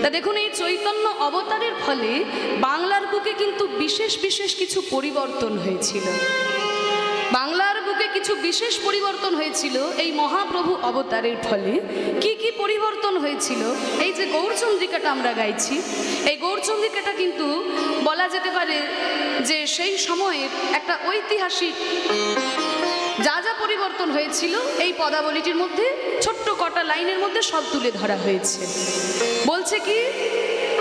তা দেখুন, এই চৈতন্য অবতারের ফলে বাংলার বুকে কিন্তু বিশেষ বিশেষ কিছু পরিবর্তন হয়েছিল। বাংলার বুকে কিছু বিশেষ পরিবর্তন হয়েছিল এই মহাপ্রভু অবতারের ফলে। কি কি পরিবর্তন হয়েছিল? এই যে গৌরচন্দ্রিকাটা আমরা গাইছি, এই গৌরচন্দ্রিকাটা কিন্তু বলা যেতে পারে যে সেই সময়ের একটা ঐতিহাসিক যা যা পরিবর্তন হয়েছিল এই পদাবলীটির মধ্যে ছোট্ট কটা লাইনের মধ্যে সব তুলে ধরা হয়েছে। বলছে কি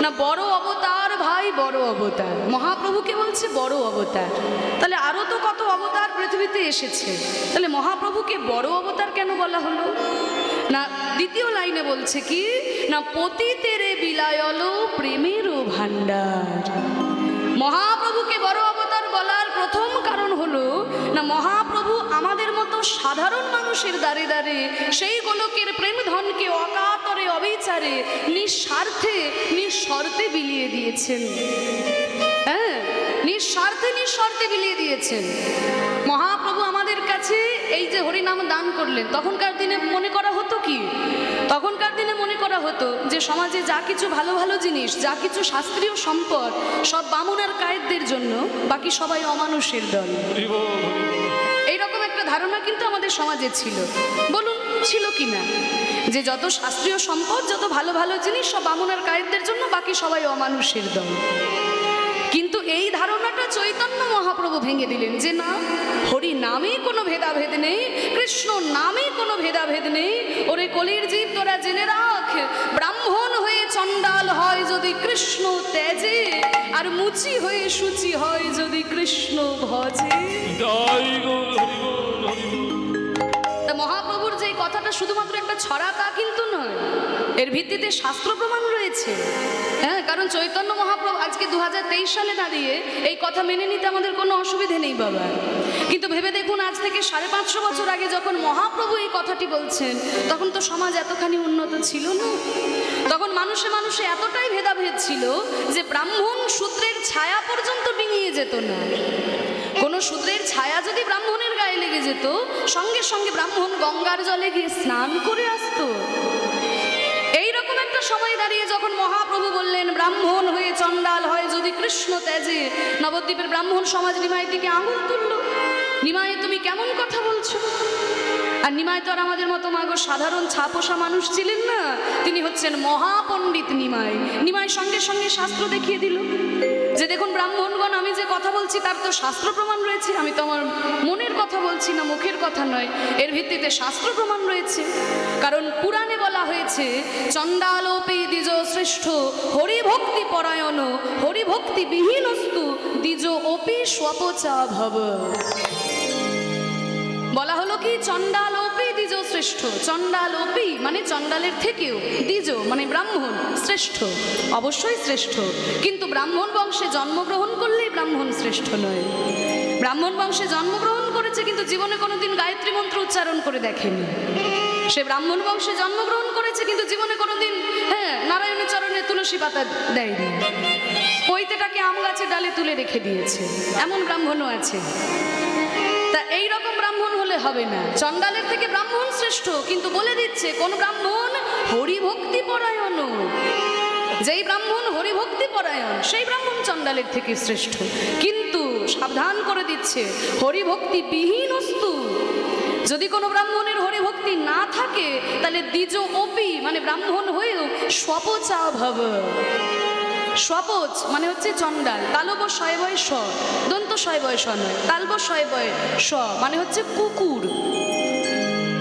না, বড় অবতার ভাই, বড় অবতার। মহাপ্রভুকে বলছে বড় অবতার। তাহলে আরো তো কত অবতার পৃথিবীতে এসেছে, তাহলে মহাপ্রভুকে বড় অবতার কেন বলা হলো না? দ্বিতীয় লাইনে বলছে কি না, পতিতেরে বিলায়ল প্রেমেরও ভান্ডার। মহাপ্রভুকে বড় অবতার বলার প্রথম কারণ হলো না, মহাপ্রভু আমাদের মতো সাধারণ মানুষের দ্বারে দ্বারে সেই গোলকের প্রেম ধনকে অকাতরে অবিচারে নিঃস্বার্থে নিঃশর্তে বিলিয়ে দিয়েছেন। হ্যাঁ, নিঃস্বার্থে বিলিয়ে দিয়েছেন। মহাপ্রভু আমাদের কাছে এই যে হরিনাম দান করলেন, তখনকার দিনে মনে করা হতো কি, তখনকার দিনে মনে করা হতো যে সমাজে যা কিছু ভালো ভালো জিনিস, যা কিছু শাস্ত্রীয় সম্পদ সব বামুন আর কায়েতদের জন্য, বাকি সবাই অমানুষের দল। এইরকম একটা ধারণা কিন্তু আমাদের সমাজে ছিল। বলুন ছিল কি না, যে যত শাস্ত্রীয় সম্পদ, যত ভালো ভালো জিনিস সব বামুন আর কায়েতদের জন্য, বাকি সবাই অমানুষের দল। কিন্তু এই ধারণাটা চৈতন্য মহাপ্রভু ভেঙে দিলেন যে না, হরি নামে কোনো ভেদাভেদ নেই, কৃষ্ণ নামে কোনো ভেদাভেদ নেই। ওরে কলির জীব তোরা জেনে রাখ, ব্রাহ্মণ হয়ে চণ্ডাল হয় যদি কৃষ্ণ তেজে, আর মুচি হয়ে শুচি হয় যদি কৃষ্ণ ভজে। তা মহাপ্রভুর যে কথাটা শুধুমাত্র একটা ছড়া তা কিন্তু নয়, এর ভিত্তিতে শাস্ত্র প্রমাণ রয়েছে। হ্যাঁ, কারণ চৈতন্য মহাপ্রভু আজকে 2023 সালে দাঁড়িয়ে এই কথা মেনে নিতে আমাদের কোনো অসুবিধে নেই বাবা। কিন্তু ভেবে দেখুন, আজ থেকে 550 বছর আগে যখন মহাপ্রভু এই কথাটি বলছেন, তখন তো সমাজ এতখানি উন্নত ছিল না। তখন মানুষে মানুষে এতটাই ভেদাভেদ ছিল যে ব্রাহ্মণ শূদ্রের ছায়া পর্যন্ত ডিঙিয়ে যেত না। কোনো শূদ্রের ছায়া যদি ব্রাহ্মণের গায়ে লেগে যেত, সঙ্গে সঙ্গে ব্রাহ্মণ গঙ্গার জলে গিয়ে স্নান করে আসতো। এইরকম একটা সময় দাঁড়িয়ে যখন মহাপ্রভু বললেন ব্রাহ্মণ হয়ে চণ্ডাল হয় যদি কৃষ্ণ তেজে, নবদ্বীপের ব্রাহ্মণ সমাজ নিমাইয়ের দিকে আঙুল তুলল। নিমাই, তুমি কেমন কথা বলছো? আর নিমাই তো আর আমাদের মতো মাগো সাধারণ ছাপোষা মানুষ ছিলেন না, তিনি হচ্ছেন মহাপণ্ডিত নিমাই। নিমাই সঙ্গে সঙ্গে শাস্ত্র দেখিয়ে দিল যে দেখুন ব্রাহ্মণগণ, আমি যে কথা বলছি তার তো শাস্ত্র প্রমাণ রয়েছে। আমি তো আমার মনের কথা বলছি না, মুখের কথা নয়, এর ভিত্তিতে শাস্ত্র প্রমাণ রয়েছে। কারণ পুরাণে বলা হয়েছে, চণ্ডালোপি দ্বিজ শ্রেষ্ঠ হরিভক্তি পরায়ণ, হরিভক্তি বিহীনস্তু দ্বিজ অপি স্বপচা ভব। বলা হলো কি, চণ্ডালোপি দ্বিজ শ্রেষ্ঠ। চণ্ডালোপি মানে চণ্ডালের থেকেও, দ্বিজ মানে ব্রাহ্মণ শ্রেষ্ঠ, অবশ্যই শ্রেষ্ঠ। কিন্তু ব্রাহ্মণ বংশে জন্মগ্রহণ করলেই ব্রাহ্মণ শ্রেষ্ঠ নয়। ব্রাহ্মণ বংশে জন্মগ্রহণ করেছে কিন্তু জীবনে কোনোদিন গায়ত্রী মন্ত্র উচ্চারণ করে দেখেনি। সে ব্রাহ্মণ বংশে জন্মগ্রহণ করেছে কিন্তু জীবনে কোনোদিন নারায়ণের চরণে তুলসী পাতা দেয়নি, পৈতেটাকে আম গাছের ডালে তুলে রেখে দিয়েছে, এমন ব্রাহ্মণও আছে। তা এইরকম ব্রাহ্মণ হলে হবে না, চণ্ডালের থেকে ব্রাহ্মণ শ্রেষ্ঠ। কিন্তু বলে দিচ্ছে কোন ব্রাহ্মণ হরিভক্তি পরায়ণ, যেই ব্রাহ্মণ হরিভক্তি পরায়ণ সেই ব্রাহ্মণ চণ্ডালের থেকে শ্রেষ্ঠ। কিন্তু সাবধান করে দিচ্ছে, হরিভক্তি বিহীনস্তু। যদি কোনো ব্রাহ্মণের হরিভক্তি না থাকে, তাহলে দ্বিজ অপি মানে ব্রাহ্মণ হয়েও স্বপচা ভব। স্বপচ মানে হচ্ছে চণ্ডাল, তালব শয় বয় স, দন্ত শয় বয় স নয়, তালব শয় বয় স মানে হচ্ছে কুকুর।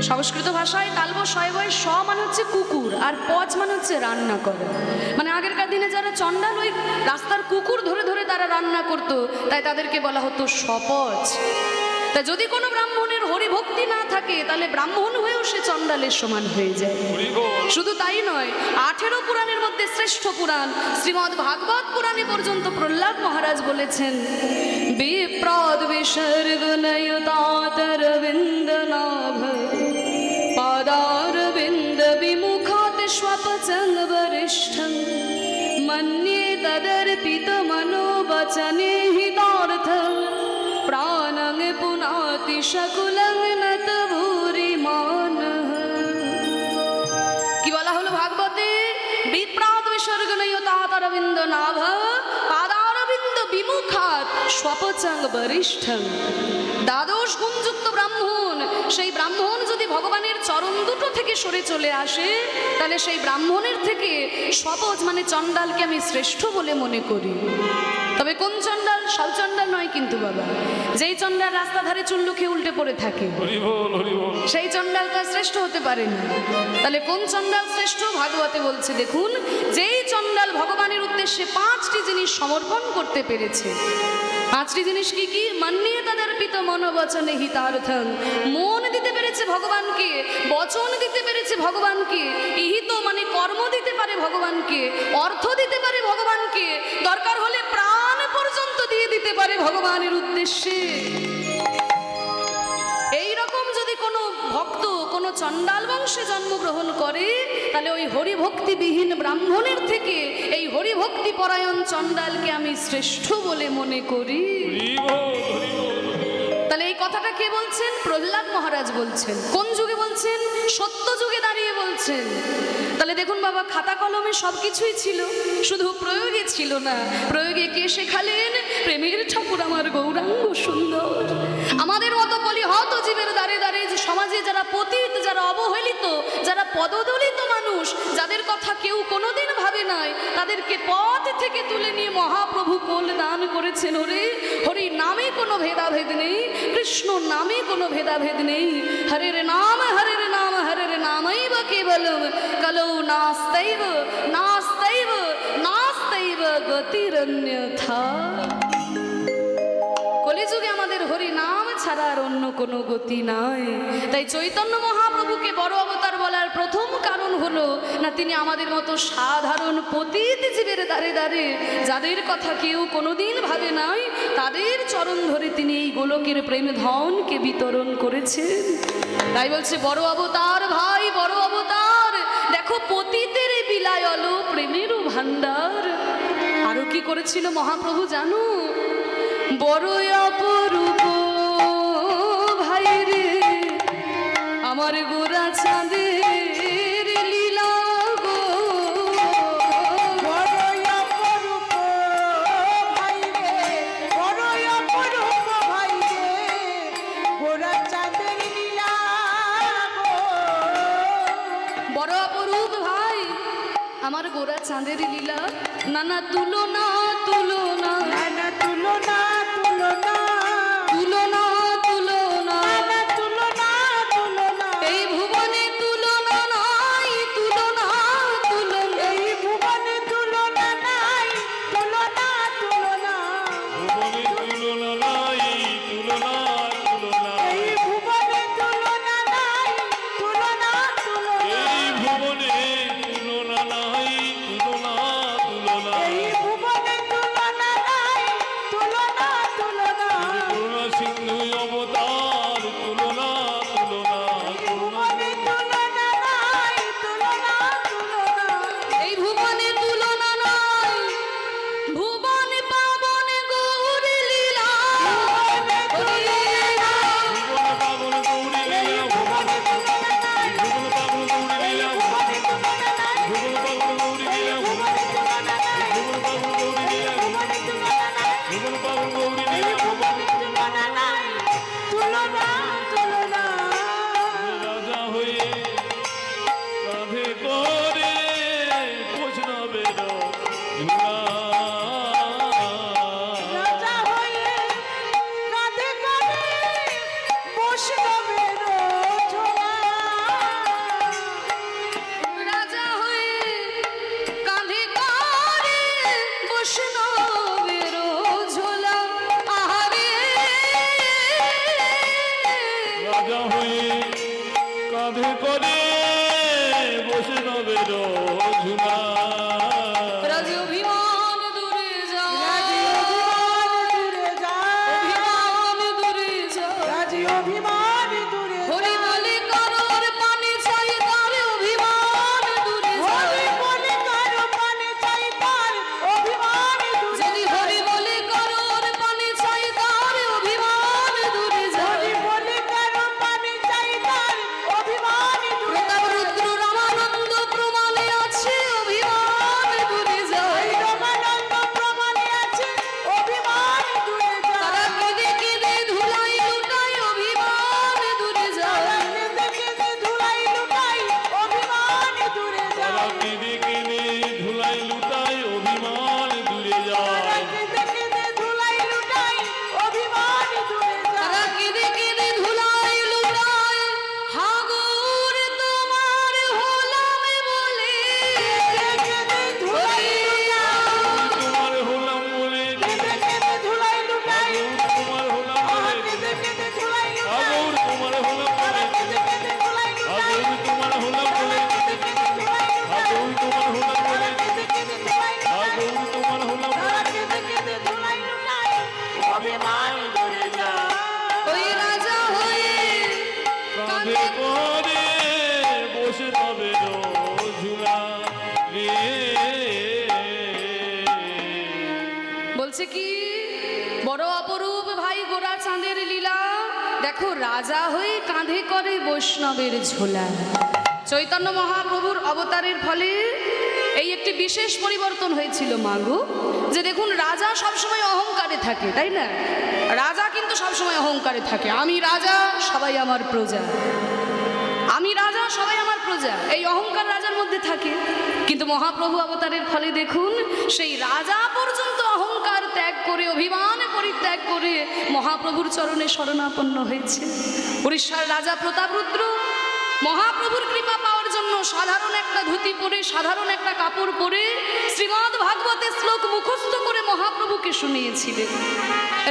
সংস্কৃত ভাষায় তালব শয় বয় স মানে হচ্ছে কুকুর, আর পচ মানে হচ্ছে রান্না করে। মানে আগেরকার দিনে যারা চণ্ডাল, ওই রাস্তার কুকুর ধরে ধরে তারা রান্না করতো, তাই তাদেরকে বলা হতো স্বপচ। তা যদি কোনো ব্রাহ্মণের হরিভক্তি না থাকে, তাহলে ব্রাহ্মণ হয়েও সে চণ্ডালের সমান হয়ে যায়। শুধু তাই নয়, 18 পুরাণের মধ্যে শ্রেষ্ঠ পুরাণ শ্রীমদ্ ভাগবত পুরাণে পর্যন্ত প্রহ্লাদ মহারাজ বলেছেন, বিপ্রদ বিসর্গনয়তাতরবিন্দ নাভ পাদারবিন্দ বিমুখাত স্বপচং বরিষ্ঠং মন্যে তদর্পিত মনোবচনে হিতার্থং প্রাণং পুনাতি শকুলং নত ভূরিমান। কি বলা হলো ভাগবতে? বিপ্রাদ বিসর্গ স্বপচাং বরিষ্ঠং। দ্বাদশ গুণযুক্ত ব্রাহ্মণ, সেই ব্রাহ্মণ যদি ভগবানের চরণ দুটো থেকে সরে চলে আসে, তাহলে সেই ব্রাহ্মণের থেকে স্বপচ মানে চণ্ডালকে আমি শ্রেষ্ঠ বলে মনে করি। তবে কোন চণ্ডাল? সব চণ্ডাল নয় কিন্তু বাবা। যেই চণ্ডাল রাস্তা ধারে চুল্লু খেয়ে উল্টে পড়ে থাকে, সেই চণ্ডালটা শ্রেষ্ঠ হতে পারে না। তাহলে কোন চণ্ডাল শ্রেষ্ঠ? ভাগবতে বলছে দেখুন, যেই চণ্ডাল ভগবানের উদ্দেশ্যে 5টি জিনিস সমর্পণ করতে পেরেছে। 5টি জিনিস কি কি? মান্যে তদর্পিত মনোবচনে হিতার্থং, মন দিতে পেরেছে ভগবানকে, বচন দিতে পেরেছে ভগবানকে, ইহিত মানে কর্ম দিতে পারে ভগবানকে, অর্থ দিতে পারে ভগবানকে, দরকার হলে প্রাণ পর্যন্ত দিয়ে দিতে পারে ভগবানের উদ্দেশ্যে। এইরকম যদি কোনো ভক্ত কোনো চণ্ডাল বংশে জন্মগ্রহণ করে, তাহলে ওই হরিভক্তিবিহীন ব্রাহ্মণের থেকে এই হরিভক্তি পরায়ণ চণ্ডালকে আমি শ্রেষ্ঠ বলে মনে করি। তাহলে এই কথাটা কে বলছেন? প্রহ্লাদ মহারাজ বলছেন। কোন যুগে বলছেন? সত্য যুগে দাঁড়িয়ে বলছেন। তাহলে দেখুন বাবা, খাতা কলমে সব কিছুই ছিল, শুধু প্রয়োগে ছিল না। প্রয়োগে কে শেখালেন? প্রেমের ঠাকুর আমার গৌরাঙ্গ সুন্দর। আমাদের মতো কলিহত জীবের দ্বারে দ্বারে সমাজে যারা পতিত, যারা অবহেলিত, যারা পদদলিত মানুষ, যাদের কথা কেউ কোনোদিন ভাবে নাই, তাদেরকে পথ থেকে তুলে নিয়ে মহাপ্রভু কোল দান করেছেন। ওরে, হরি নামে কোনো ভেদাভেদ নেই, কৃষ্ণ নামে কোনো ভেদাভেদ নেই। হরের নাম হরের নাম হরের নামৈব কেবলম কলৌ নাস্তৈব নাস্তৈব নাস্তৈব গতিরন্যথা। কলিযুগে আমাদের হরি নাম ছাড়া আর অন্য কোনো গতি নাই। তাই চৈতন্য মহাপ্রভুকে বড় অবতার বলার প্রথম কারণ হলো না, তিনি আমাদের মতো সাধারণ পতিত জীবের দ্বারে দ্বারে, যাদের কথা কেউ কোনোদিন ভাবে নাই, তাদের চরণ ধরে তিনি এই গোলকের প্রেম ধনকে বিতরণ করেছেন। তাই বলছে বড় অবতার ভাই, বড় অবতার। দেখো পতিতের বিলায় অলো প্রেমেরও ভান্ডার। আরো কি করেছিল মহাপ্রভু জানো? বড় অপরূপ ভাই রে আমার গোরা চাঁদের লীলা গো। বড় অপরূপ ভাই রে, বড় অপরূপ ভাই রে, গোরা চাঁদের লীলা গো। বড় অপরূপ ভাই আমার গোরা চাঁদের লীলা, নানা তুলনা তুলনা নানা তুলনা তুলনা তুলনা তুলনা নানা তুলনা তুলনা, এই ভুবনে তুলনা নাই, তুলনা তুলনা এই ভুবনে তুলনা নাই, তুলনা তুলনা, এই ভুবনে তুলনা নাই, তুলনা তুলনা, এই ভুবনে তুলনা নাই, তুলনা তুলনা, সিন্ধু অবতার তুলনা তুলনা এই ভুবনে তুলনা নাই, তুলনা তুলনা, এই ভুবনে তুলনা নাই, ভুবন পাবন গৌর লীলা। ভুবন পাবন গৌরী লীলা, ভুবন পাবন গৌরী লীলা, ভুবন পাবন গৌরী লীলা, ভুবন পাবন গৌরী লীলা, ভুবন পাবন গৌরী লীলা, তুলনা নাই, তুলনা তুলনা, রাজা হয়ে কাঁধে করে বৈষ্ণবের ঝুলা। রাজা হয়ে কাঁধে কাঁধে বৈষ্ণবের ঝোলা। রাজা হয়ে কাঁধে করে বৈষ্ণবের ঝোলা। আহারে রাজা হয়ে কাঁধে করে বৈষ্ণবের ঝুলা। রাজ অভিমান দূরে যা, রাজি অভিমান দূরে যা, অভিমান দূরে যা। রাজি অভিমান দূরে যা, হরি বলে কারোর পানি চাই, তার অভিমান দূরে যা। হরি বলে কারো পানে চাই, তার অভিমান দূরে যদি যা, হরি বলে কারোর পানি চাই, তার অভিমান দূরে যা। হরি বলে কারো পানে চাই, তার অভিমান দূরে প্রতাপ রুদ্র রামানন্দ প্রমাণে আছে অভিমান পরে বসে তবে ঝুলা রে। বলছে কি বড় অপরূপ ভাই গোরা চাঁদের লীলা, দেখো রাজা হয়ে কাঁধে করে বৈষ্ণবের ঝোলা। চৈতন্য মহাপ্রভুর অবতারের ফলে এই একটি বিশেষ পরিবর্তন হয়েছিল মাগো, যে দেখুন রাজা সবসময় অহংকারে থাকে, তাই না? রাজা কিন্তু সবসময় অহংকারে থাকে, আমি রাজা সবাই আমার প্রজা, আমি রাজা সবাই আমার প্রজা, এই অহংকার রাজার মধ্যে থাকে। কিন্তু মহাপ্রভু অবতারের ফলে দেখুন সেই রাজা পর্যন্ত অহংকার ত্যাগ করে, অভিমান পরিত্যাগ করে মহাপ্রভুর চরণে শরণাপন্ন হয়েছে। উড়িষ্যার রাজা প্রতাপরুদ্র মহাপ্রভুর কৃপা পাওয়ার জন্য সাধারণ একটা ধুতি পরে, সাধারণ একটা কাপড় পরে শ্রীমদ্ ভাগবতের শ্লোক মুখস্থ করে মহাপ্রভুকে শুনিয়েছিলেন।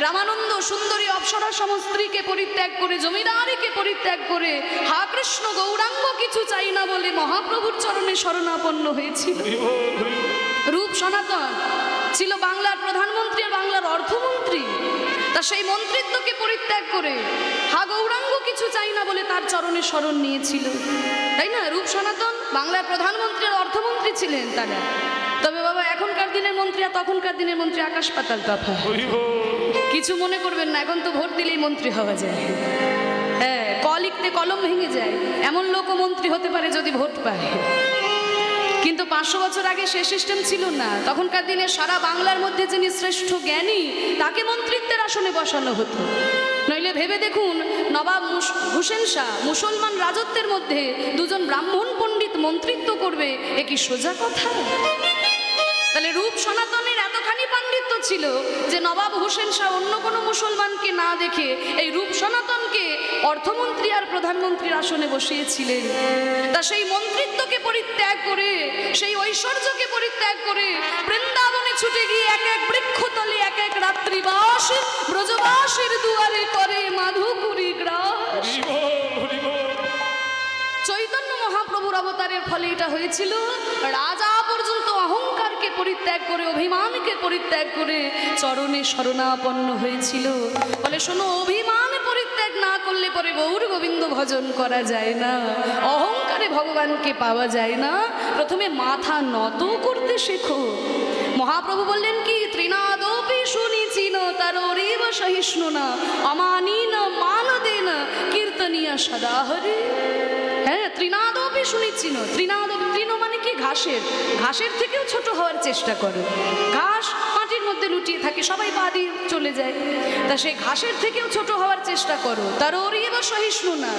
রামানন্দ সুন্দরী অপ্সরা সমস্ত্রীকে পরিত্যাগ করে, জমিদারিকে পরিত্যাগ করে, হা কৃষ্ণ গৌরাঙ্গ কিছু চাই না বলে মহাপ্রভুর চরণে শরণাপন্ন হয়েছিল। রূপ সনাতন ছিল বাংলার প্রধানমন্ত্রী আর বাংলার অর্থমন্ত্রী, তা সেই মন্ত্রিত্বকে পরিত্যাগ করে হা গৌরাঙ্গ কিছু চাই না বলে তার চরণে শরণ নিয়েছিল, তাই না? রূপ সনাতন বাংলার প্রধানমন্ত্রী আর অর্থমন্ত্রী ছিলেন তারা। তবে বাবা এখনকার দিনের মন্ত্রী আর তখনকার দিনের মন্ত্রী আকাশ পাতাল তফাৎ। কিছু মনে করবেন না, এখন তো ভোট দিলেই মন্ত্রী হওয়া যায়। হ্যাঁ, ক লিখতে কলম ভেঙে যায়, এমন লোকও মন্ত্রী হতে পারে যদি ভোট পায়। কিন্তু 500 বছর আগে সে সিস্টেম ছিল না। তখনকার দিনে সারা বাংলার মধ্যে যিনি শ্রেষ্ঠ জ্ঞানী তাকে মন্ত্রিত্বের আসনে বসানো হতো। নইলে ভেবে দেখুন, নবাব হুসেন শাহ মুসলমান রাজত্বের মধ্যে দুজন ব্রাহ্মণ পণ্ডিত মন্ত্রিত্ব করবে, এ কি সোজা কথা? তাহলে রূপ সনাতনের এতখানি পাণ্ডিত্য ছিল যে নবাব হুসেন শাহ অন্য কোনো মুসলমানকে না দেখে এই রূপ সনাতনকে অর্থমন্ত্রী আর প্রধানমন্ত্রীর আসনে বসিয়েছিলেন। তা সেই মন্ত্রিত্বকে পরিত্যাগ করে, সেই ঐশ্বর্যকে পরিত্যাগ করে বৃন্দাবনে ছুটে গিয়ে এক এক বৃক্ষতলে এক এক রাত্রিবাস ব্রজবাসের দুয়ারে করে মাধুকুরি গ্রাস। চৈতন্য মহাপ্রভুর অবতারের ফলে এটা হয়েছিল। রাজা পর্যন্ত অহংকারকে পরিত্যাগ করে, অভিমানকে পরিত্যাগ করে চরণে শরণাপন্ন হয়েছিল। বলে শোনো, অভিমান পরিত্যাগ না করলে পরে গৌর গোবিন্দ ভজন করা যায় না, অহংকারে ভগবানকে পাওয়া যায় না। প্রথমে মাথা নত করতে শেখো। মহাপ্রভু বললেন কি, ত্রিনাদপি শুনিচিন তাররিব সহিষ্ণু না অমানীন মানদেন কীর্তনিয়া সদা হরি। হ্যাঁ, ত্রিনাদপি শুনিচিন। তৃণ মানে কি? ঘাসের থেকেও ছোট হওয়ার চেষ্টা করো। ঘাস মাটির মধ্যে লুটিয়ে থাকে, সবাই পা দিয়ে চলে যায়, তা সেই ঘাসের থেকেও ছোট হওয়ার চেষ্টা করো। তার ওরিব সহিষ্ণু না,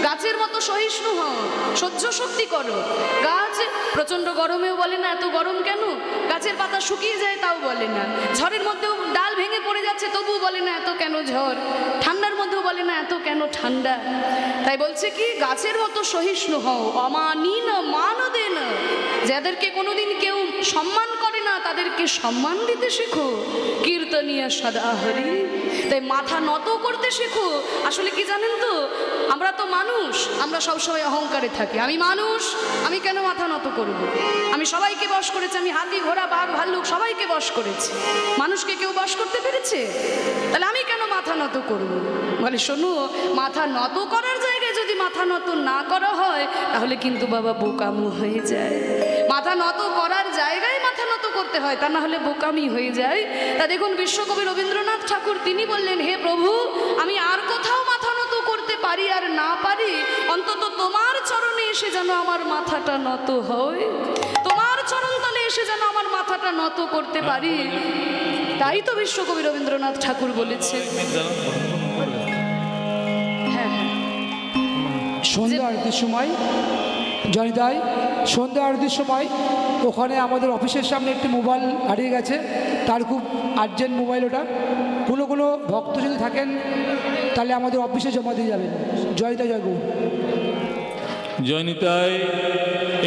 গাছের মতো সহিষ্ণু হও, সহ্য শক্তি করো। গাছ প্রচন্ড গরমেও বলে না এত গরম কেন, গাছের পাতা শুকিয়ে যায় তাও বলে না, ঝড়ের মধ্যেও ডাল ভেঙে পড়ে যাচ্ছে তবুও বলে না এত কেন ঝড়, ঠান্ডার মধ্যেও বলে না এত কেন ঠান্ডা। তাই বলছে কি, গাছের মতো সহিষ্ণু হও, অমানীন মানদেন। যাদেরকে কোনোদিন কেউ সম্মান করে না তাদেরকে সম্মান দিতে শেখো, কীর্তনিয়া সদা হরি। তাই মাথা নত করতে শেখো। আসলে কি জানেন তো, আমরা তো মানুষ, আমরা সবসময় অহংকারে থাকি। আমি মানুষ, আমি কেন মাথা নত করব? আমি সবাইকে বশ করেছি, আমি হাতি ঘোড়া বাঘ ভাল্লুক সবাইকে বশ করেছি, মানুষকে কেউ বশ করতে পেরেছে? তাহলে আমি কেন মাথা নত করব? বলে শোনো, মাথা নত করার জায়গায় যদি মাথা নত না করা হয় তাহলে কিন্তু বাবা বোকামো হয়ে যায়। মাথা নত করার জায়গায় মাথা নত করতে হয়, তা না হলে বোকামি হয়ে যায়। তা দেখুন, বিশ্বকবি রবীন্দ্রনাথ ঠাকুর তিনি বললেন, হে প্রভু, আমি আর কোথাও মাথা নত করতে পারি আর না পারি, অন্তত তোমার চরণে এসে যেন আমার মাথাটা নত হয়, তোমার চরণতলে এসে যেন আমার মাথাটা নত করতে পারি। তাই তো বিশ্বকবি রবীন্দ্রনাথ ঠাকুর বলেছেন। হ্যাঁ, সন্ধ্যা আরতির সময় জনিতাই, সন্ধ্যা আরতির সময় ওখানে আমাদের অফিসের সামনে একটি মোবাইল হারিয়ে গেছে, তার খুব আর্জেন্ট মোবাইল ওটা। কোনো ভক্ত যদি থাকেন তাহলে আমাদের অফিসে জমা দিয়ে যাবেন। জয়িতা জয় গৌর। জয়নিতায়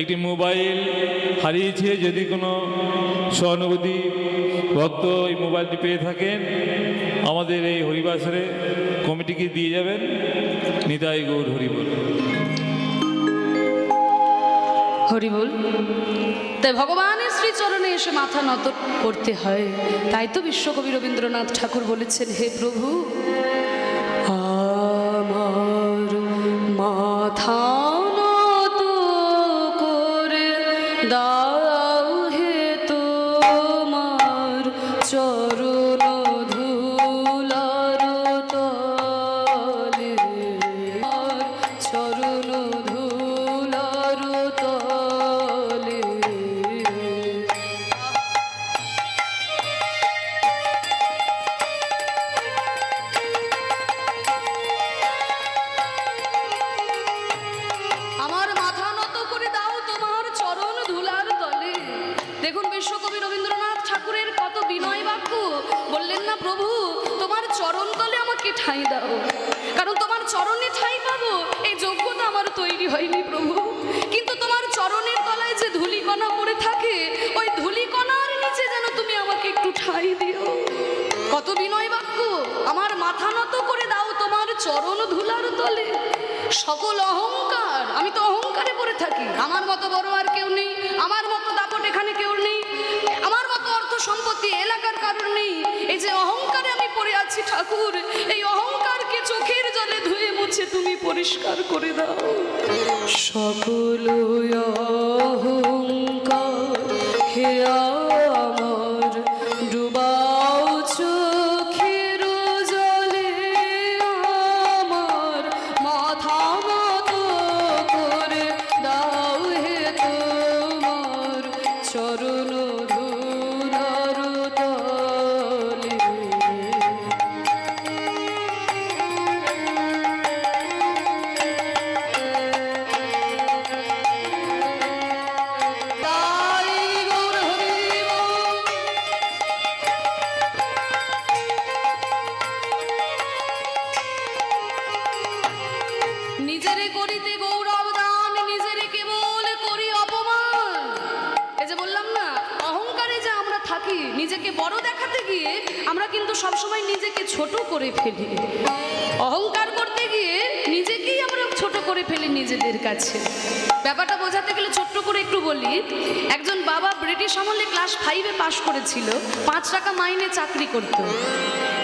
একটি মোবাইল হারিয়েছে, যদি কোনো সহানুভূতি ভক্ত এই মোবাইলটি পেয়ে থাকেন আমাদের এই হরিবাসরে কমিটিকে দিয়ে যাবেন। নিতাই গৌর হরিবল। হরিবল। তাই ভগবানের শ্রীচরণে এসে মাথা নত করতে হয়। তাই তো বিশ্বকবি রবীন্দ্রনাথ ঠাকুর বলেছেন, হে প্রভু, আমার মাথা মাথা নত করে দাও হে তোমার চরণ ধুলার তলে, চরণ ধুলার তলে। আমার মাথা নত করে দাও তোমার চরণ ধুলার তলে। দেখুন বিশ্বকবি রবীন্দ্রনাথ ঠাকুরের কত বিনয় বাক্য বললেন না, প্রভু তোমার চরণ তলে আমাকে ঠাঁই দাও, কারণ তোমার চরণে ঠাঁই পাবো এই যোগ্যতা আমার তৈরি হয়নি প্রভু। কিন্তু তোমার চরণের তলায় যে ধূলিকণা পড়ে থাকে, ওই ধূলিকণার নিচে যেন তুমি আমাকে একটু ঠাঁই দিও। কত বিনয় বাক্য! আমার মাথা নত করে দাও তোমার চরণ ধুলার তলে। সকল অহংকার, আমি তো অহংকারে পড়ে থাকি, আমার মতো বড় আর কেউ নেই, আমার মতো দাপট এখানে কেউ নেই, আমার মতো অর্থ সম্পত্তি এলাকার কারণ নেই। এই যে অহংকারে আমি পড়ে আছি ঠাকুর, এই অহংকারকে চোখের জলে ধুয়ে মুছে তুমি পরিষ্কার করে দাও। সকল অহংকার হে আমার ডুবাও চোখের জলে, আমার মাথা নত করে দাও হে তোমার চরণ ধুলার তলে। তাই গৌর হরি বল। নিজেরে করিতে গৌরব দান, নিজেরে কেবল করি অপমান। এই যে বললাম না, অহংকারে যে আমরা থাকি, নিজেকে বড় দেখাতে গিয়ে আমরা কিন্তু সবসময় নিজেকে ছোট করে ফেলি। অহংকার করতে গিয়ে নিজেকেই আমরা ছোট করে ফেলি নিজেদের কাছে। ব্যাপারটা বোঝাতে গেলে ছোট্ট করে একটু বলি। একজন বাবা ব্রিটিশ আমলে ক্লাস 5-এ পাশ করেছিল, 5 টাকা মাইনে চাকরি করত।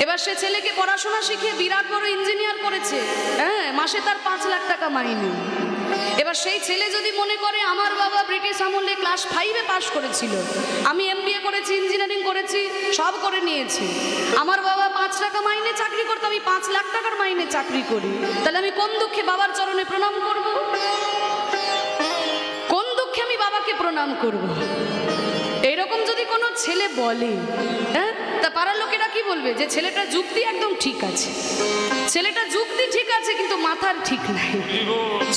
এবার সে ছেলেকে পড়াশোনা শিখিয়ে বিরাট বড় ইঞ্জিনিয়ার করেছে, হ্যাঁ, মাসে তার 5 লাখ টাকা মাইনে। এবার সেই ছেলে যদি মনে করে আমার বাবা ব্রিটিশ আমলে ক্লাস 5-এ পাশ করেছিল, আমি MBA করেছি, ইঞ্জিনিয়ারিং করেছি, সব করে নিয়েছি, আমার বাবা 5 টাকা মাইনে চাকরি করতো, আমি 5 লাখ টাকার মাইনে চাকরি করি, তাহলে আমি কোন দুঃখে বাবার চরণে প্রণাম করব? কোন দুঃখে আমি বাবাকে প্রণাম করব? এইরকম যদি কোনো ছেলে বলে, হ্যাঁ, তা পাড়ার লোকেরা কি বলবে? যে ছেলেটা যুক্তি একদম ঠিক আছে, ছেলেটা যুক্তি ঠিক আছে কিন্তু মাথার ঠিক নাই।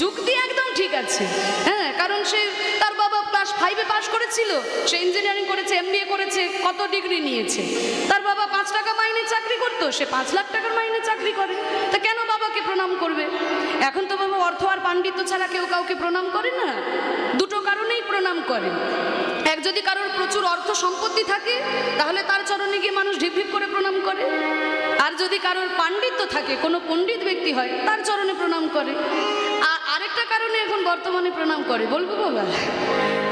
যুক্তি একদম ঠিক আছে, হ্যাঁ, কারণ সে তার বাবা ক্লাস 5-এ পাশ করেছিল, সে ইঞ্জিনিয়ারিং করেছে, MBA করেছে, কত ডিগ্রি নিয়েছে। তার বাবা 5 টাকা মাইনে চাকরি করতো, সে 5 লাখ টাকার মাইনে চাকরি করে, তা কেন বাবাকে প্রণাম করবে? এখন তো বাবা অর্থ আর পাণ্ডিত্য ছাড়া কেউ কাউকে প্রণাম করে না, দুটো কারণেই প্রণাম করে। এক, যদি কারোর প্রচুর অর্থ সম্পত্তি থাকে তাহলে তার চরণে গিয়ে মানুষ ঢিপ ঢিপ করে প্রণাম করে, আর যদি কারোর পাণ্ডিত্য থাকে, কোনো পণ্ডিত ব্যক্তি হয়, তার চরণে প্রণাম করে। আর আরেকটা কারণে এখন বর্তমানে প্রণাম করে, বলবো বাবা,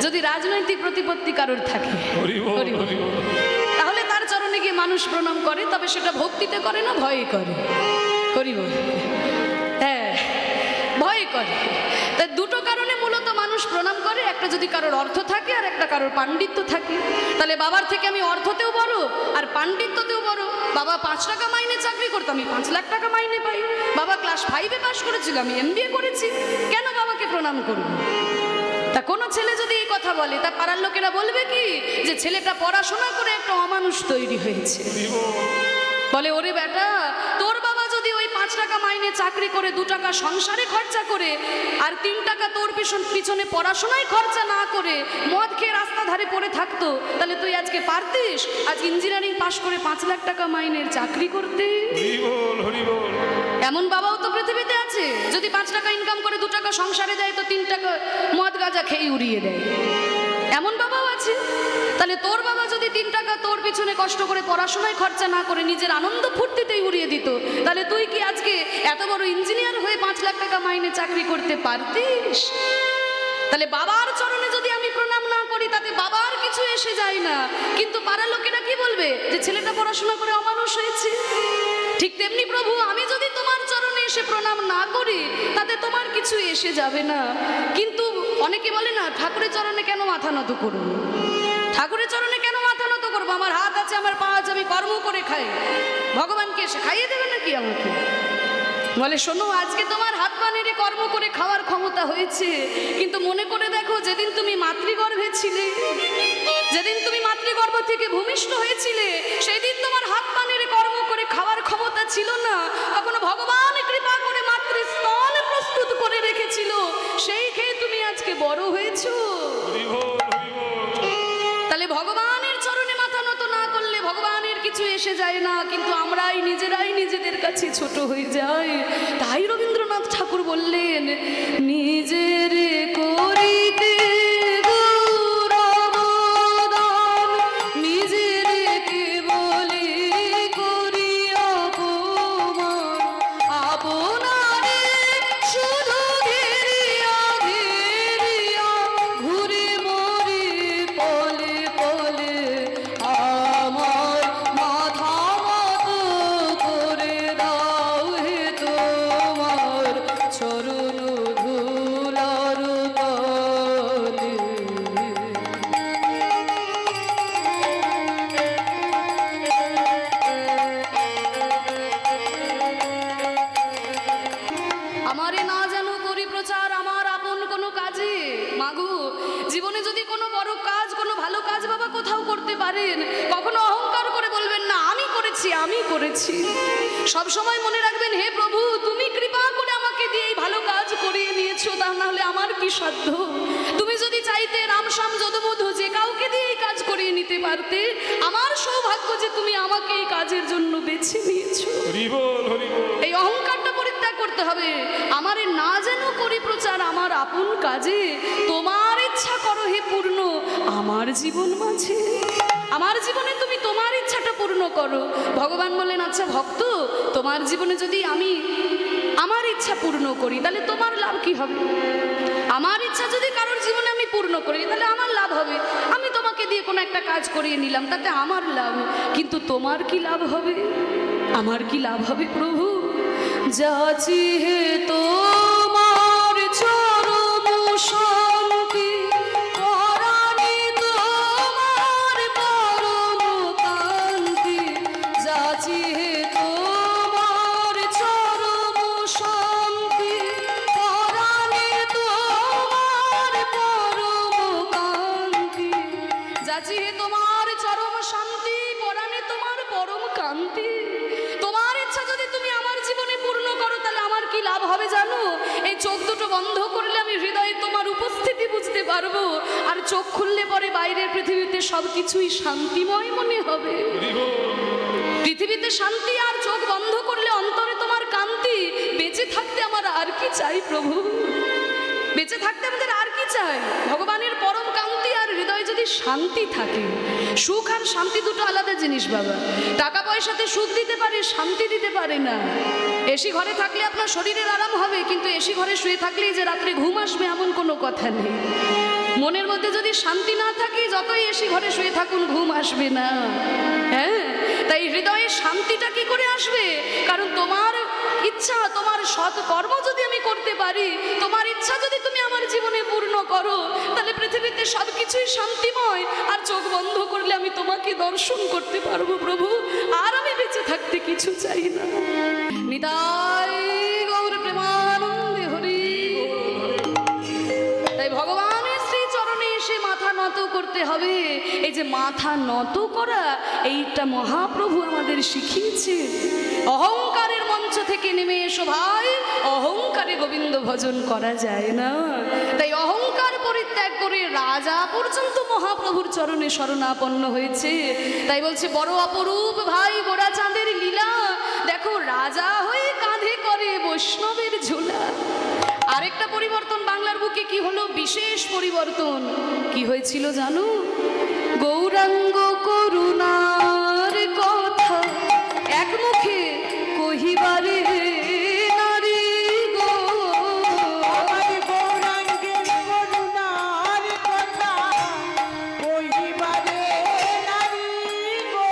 যদি রাজনৈতিক প্রতিপত্তি কারোর থাকে, হরি বল, হরি বল, হরি বল। তাহলে তার চরণে গিয়ে মানুষ প্রণাম করে, তবে সেটা ভক্তিতে করে না, ভয়ে করে। হরি বল, হ্যাঁ, ভয় করে। তাই দুটো কারণে মূলত মানুষ প্রণাম করে, একটা যদি কারোর অর্থ থাকে আর একটা কারোর পাণ্ডিত্য থাকে। তাহলে বাবার থেকে আমি অর্থতেও বড় আর পাণ্ডিত্যতেও বড়। বাবা 5 টাকা মাইনে চাকরি করতো, আমি 5 লাখ টাকা মাইনে পাই। বাবা ক্লাস 5-এ পাশ করেছিল, আমি MBA করেছি, কেন বাবাকে প্রণাম করব? তা কোনো ছেলে যদি এই কথা বলে, তা পাড়ার লোকেরা বলবে কি? যে ছেলেটা পড়াশোনা করে একটা অমানুষ তৈরি হয়েছে। বলে, ওরে বেটা, তোর বাবা যদি ওই 5 টাকা মাইনে চাকরি করে 2 টাকা সংসারে খরচা করে আর 3 টাকা তোর পিছনে পড়াশোনায় খরচা না করে মদ খেয়ে রাস্তা ধারে পড়ে থাকতো, তাহলে তুই আজকে পারতিস আজ ইঞ্জিনিয়ারিং পাশ করে 5 লাখ টাকা মাইনের চাকরি করতে? হরি বল, হরি বল। এমন বাবাও তো পৃথিবীতে আছে, যদি 5 টাকা ইনকাম করে 2 টাকা সংসারে দেয় তো 3 টাকা মদ গাঁজা খেয়ে উড়িয়ে দেয়, এমন বাবাও আছে। তাহলে তোর বাবা যদি 3 টাকা তোর পিছনে কষ্ট করে পড়াশোনায় খরচা না করে নিজের আনন্দ ফুর্তিতেই উড়িয়ে দিত, তাহলে তুই কি আজকে এত বড় ইঞ্জিনিয়ার হয়ে 5 লাখ টাকা মাইনে চাকরি করতে পারতিস? তাহলে বাবার চরণে যদি আমি প্রণাম না করি তাতে বাবার কিছু এসে যায় না, কিন্তু পাড়ার লোকেরা কি বলবে? যে ছেলেটা পড়াশোনা করে অমানুষ হয়েছে। ঠিক তেমনি প্রভু, আমি যদি তোমার চরণে এসে এসে প্রণাম না করি তাতে তোমার কিছু এসে যাবে না। কিন্তু অনেকে বলে না, ঠাকুরের চরণে কেন মাথা নত করবো, ঠাকুরের চরণে কেন মাথা নত করবো, আমার হাত আছে, আমার পা আছে, আমি কর্ম করে খাই, ভগবানকে এসে খাইয়ে দেবে নাকি আমাকে? বলে শোনো, আজকে তোমার হাত পা নেড়ে কর্ম করে খাওয়ার ক্ষমতা হয়েছে, কিন্তু মনে করে দেখো যেদিন তুমি মাতৃগর্ভে ছিলে, যেদিন তুমি মাতৃগর্ভ থেকে ভূমিষ্ঠ হয়েছিলে, সেই দিন তোমার হাত পা নেড়ে কর্ম করে খাওয়ার ক্ষমতা ছিল না। তখন ভগবান কৃপা করে মাতৃস্তন প্রস্তুত করে রেখেছিল, সেই খেয়ে তুমি আজকে বড় হয়েছো। তাহলে ভগবানের চরণে মাথা নত না করলে ভগবানের কিছু এসে যায় না, কিন্তু আমরাই নিজেরাই নিজেদের কাছে ছোট হয়ে যাই। তাই রবীন্দ্রনাথ ঠাকুর বললেন, নিজের করিতে গৌরবদান, নিজের কেবলি করি অপমান, আপনারে শুধু ঘেরিয়া ঘেরিয়া ঘুরে মরি পলে পলে, আমার মাথা মতো করে দাও হে তোমার চরণ ধুলার তলে। আমারে না জানো করি প্রচার আমার আপন কোনো কাজে। মাগো, জীবনে যদি কোনো বড় কাজ, কোনো ভালো কাজ বাবা কোথাও করতে পারেন, কখনো অহংকার করে বলবেন না আমি করেছি, আমি করেছি। সব সময় মনে রাখবেন, হে প্রভু, তুমি কৃপা করে আমাকে দিয়ে এই ভালো কাজ করিয়ে নিয়েছো, তা না হলে আমার কি সাধ্য? তুমি যদি চাইতে রামশ্যাম যদুমধু যে কাউকে দিয়ে এই কাজ করিয়ে নিতে পারতে। আমার সৌভাগ্য যে তুমি আমাকে এই কাজের জন্য বেছে নিয়েছো। এই অহংকারটা পরিত্যাগ করতে হবে। আমারে না যেন করি প্রচার আমার আপন কাজে, তোমার ইচ্ছা করো হে পূর্ণ আমার জীবন মাঝে। আমার জীবনে তুমি তোমার ইচ্ছাটা পূর্ণ করো। ভগবান বলেন, আচ্ছা ভক্ত, তোমার জীবনে যদি আমি আমার ইচ্ছা পূর্ণ করি তাহলে তোমার লাভ কি হবে? আমার ইচ্ছা যদি কারোর জীবনে আমি পূর্ণ করি তাহলে আমার লাভ হবে। আমি তোমাকে দিয়ে কোনো একটা কাজ করিয়ে নিলাম, তাতে আমার লাভ, কিন্তু তোমার কি লাভ হবে? আমার কি লাভ হবে প্রভু? যাচি হে তোমার চরম শান্তি, পরাণে তোমার পরম কান্তি। যাচি হে তোমার চরম শান্তি, পরাণে তোমার পরম কান্তি। যাচি হে তোমার চরম শান্তি, পরাণে তোমার পরম কান্তি। তোমার ইচ্ছা যদি তুমি আমার জীবনে পূর্ণ করো তাহলে আমার কি লাভ হবে জানো? এই চোখ দুটো বন্ধ করলে আমি হৃদয়ে তোমার উপস্থিতি বুঝতে পারবো, আর চোখ খুললে পরে বাইরের পৃথিবীতে সবকিছুই শান্তিময় মনে হবে। পৃথিবীতে শান্তি, আর চোখ বন্ধ করলে অন্তরে তোমার কান্তি। বেঁচে থাকতে আমার আর কি চাই প্রভু? বেঁচে থাকতে আমাদের আর কি চাই? ভগবানের পরম কান্তি আর হৃদয়ে যদি শান্তি থাকে। সুখ আর শান্তি দুটো আলাদা জিনিস বাবা। টাকা পয়সাতে সুখ দিতে পারে, শান্তি দিতে পারে না। এসি ঘরে থাকলে আপনার শরীরের আরাম হবে, কিন্তু এসি ঘরে শুয়ে থাকলেই যে রাত্রে ঘুম আসবে এমন কোনো কথা নেই। মনের মধ্যে যদি শান্তি না থাকে, যতই এসি ঘরে শুয়ে থাকুন ঘুম আসবে না। হ্যাঁ, তাই হৃদয়ে শান্তিটা কি করে আসবে? কারণ তোমার ইচ্ছা, তোমার সৎ কর্ম যদি আমি করতে পারি, তোমার ইচ্ছা যদি তুমি আমার জীবনে পূর্ণ করো, তাহলে পৃথিবীতে সবকিছুই শান্তিময়। আর চোখ বন্ধ করলে আমি তোমাকে দর্শন করতে পারবো প্রভু, আর আমি বেঁচে থাকতে কিছু চাই না। নিতাই গৌর প্রেমানন্দে হরি। তাই ভগবানের শ্রী চরণে এসে মাথা নত করতে হবে। এই যে মাথা নত করা, এইটা মহাপ্রভু আমাদের শিখিয়েছে। অহংকারের মঞ্চ থেকে নেমে এসো ভাই, অহংকারে গোবিন্দ ভজন করা যায় না। তাই অহংকার পরিত্যাগ করে রাজা পর্যন্ত মহাপ্রভুর চরণে শরণাপন্ন হয়েছে। তাই বলছে, বড় অপরূপ ভাই গোরা চাঁদের লীলা, দেখো রাজা হয়ে কাঁধে করে বৈষ্ণবের ঝোলা। আরেকটা পরিবর্তন বাংলার বুকে কি হলো? বিশেষ পরিবর্তন কি হয়েছিল জানো? গৌরাঙ্গ করুণার কথা এক মুখে কহিবারে নারী গো। আমার গৌরাঙ্গের করুণার কথা কহিবারে নারী গো।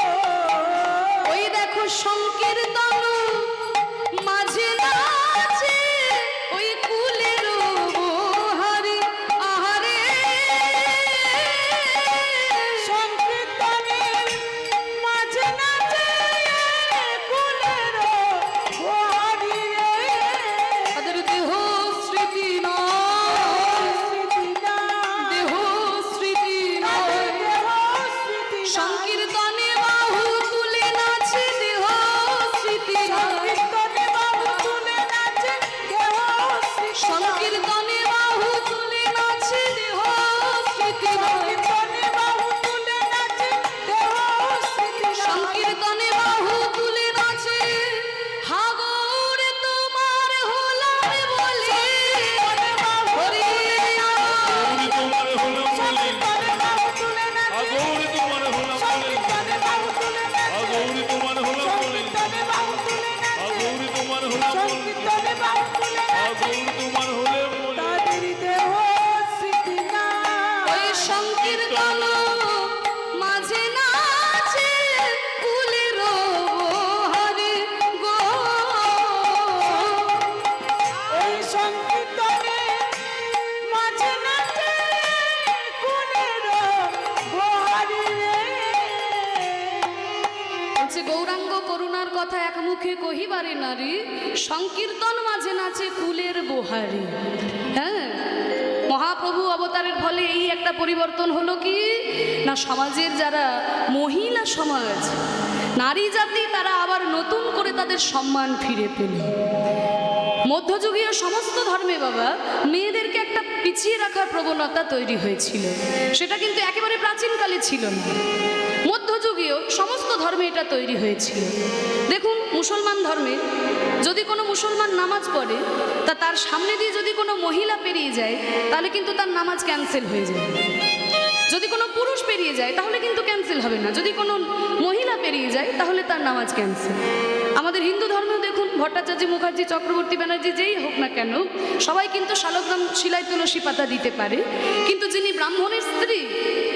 ওই দেখো সংকীর্তন মাঝে নারী কহিবারে নারী, সংকীর্তন মাঝে নাচে কুলের বোহারি। হ্যাঁ, মহাপ্রভু অবতারের ফলে এই একটা পরিবর্তন হলো কি না, সমাজের যারা মহিলা সমাজ, নারী জাতি, তারা আবার নতুন করে তাদের সম্মান ফিরে পেল। মধ্যযুগীয় সমস্ত ধর্মে বাবা মেয়েদেরকে একটা পিছিয়ে রাখার প্রবণতা তৈরি হয়েছিল, সেটা কিন্তু একেবারে প্রাচীনকালে ছিল না। মধ্যযুগীয় সমস্ত ধর্মে এটা তৈরি হয়েছিল। দেখুন, মুসলমান ধর্মে যদি কোনো মুসলমান নামাজ পড়ে, তা তার সামনে দিয়ে যদি কোনো মহিলা পেরিয়ে যায়, তাহলে কিন্তু তার নামাজ ক্যান্সেল হয়ে যায়। যদি কোনো পুরুষ পেরিয়ে যায় তাহলে কিন্তু ক্যান্সেল হবে না, যদি কোনো মহিলা পেরিয়ে যায় তাহলে তার নামাজ ক্যান্সেল। আমাদের হিন্দু ধর্মেও দেখুন, ভট্টাচার্য, মুখার্জি, চক্রবর্তী, ব্যানার্জি যেই হোক না কেন, সবাই কিন্তু শালগ্রাম শিলায় তুলসী পাতা দিতে পারে, কিন্তু যিনি ব্রাহ্মণের স্ত্রী,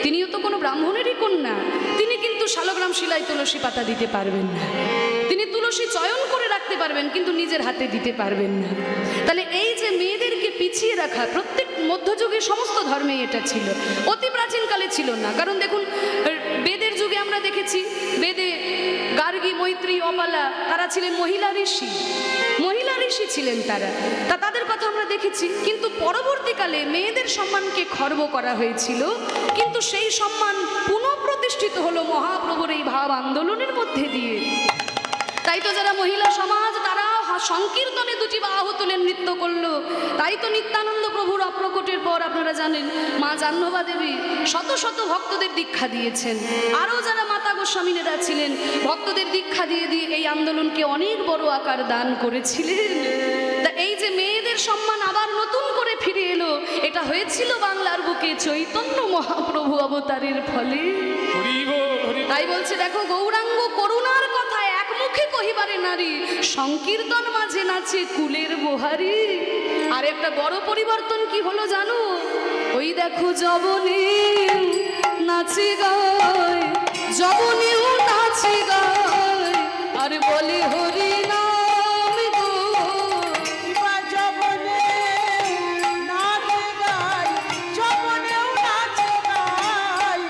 তিনিও তো কোনো ব্রাহ্মণেরই কন্যা, তিনি কিন্তু শালগ্রাম শিলায় তুলসী পাতা দিতে পারবেন না। তিনি তুলসী চয়ন করে রাখতে পারবেন, কিন্তু নিজের হাতে দিতে পারবেন না। তাহলে এই যে মেয়েদেরকে পিছিয়ে রাখা, প্রত্যেক মধ্যযুগে সমস্ত ধর্মে এটা ছিল, অতি প্রাচীনকালে ছিল না। কারণ দেখুন, বেদের যুগে আমরা দেখেছি, বেদে গার্গী, মৈত্রী, অপালা, তারা ছিলেন মহিলা ঋষি, মহিলা ঋষি ছিলেন তারা, তাদের কথা আমরা দেখেছি। কিন্তু পরবর্তীকালে মেয়েদের সম্মানকে খর্ব করা হয়েছিল, কিন্তু সেই সম্মান পুনঃপ্রতিষ্ঠিত হলো মহাপ্রভুর এই ভাব আন্দোলনের মধ্যে দিয়ে। তাই তো যারা মহিলা সমাজ, তারা সংকীর্তনে দুটি বাহু তুলে নৃত্য করলো। তাই তো নিত্যানন্দ প্রভুর অপ্রকটের পর আপনারা জানেন, মা জাহ্নবা দেবী শত শত ভক্তদের দীক্ষা দিয়েছেন। আরও যারা মাতা গোস্বামীরা ছিলেন, ভক্তদের দীক্ষা দিয়ে দিয়ে এই আন্দোলনকে অনেক বড় আকার দান করেছিলেন। তা এই যে মেয়েদের সম্মান আবার নতুন করে ফিরে এলো, এটা হয়েছিল বাংলার বুকে চৈতন্য মহাপ্রভু অবতারের ফলে। হরি বল, হরি বল। তাই বলছে, দেখো, গৌরাঙ্গ করুণার কথা একমুখে কহিবারে নারী, সংকীর্তন মাঝে নাচে কুলের বোহারি। আর একটা বড় পরিবর্তন কি হলো জানো? ওই দেখো, যবনে নাচে গায়, যবনেও নাচে গায়, আর বলে হরি নাম গো। কিবা যবনে নাচে গায়, যবনেও নাচে গায়,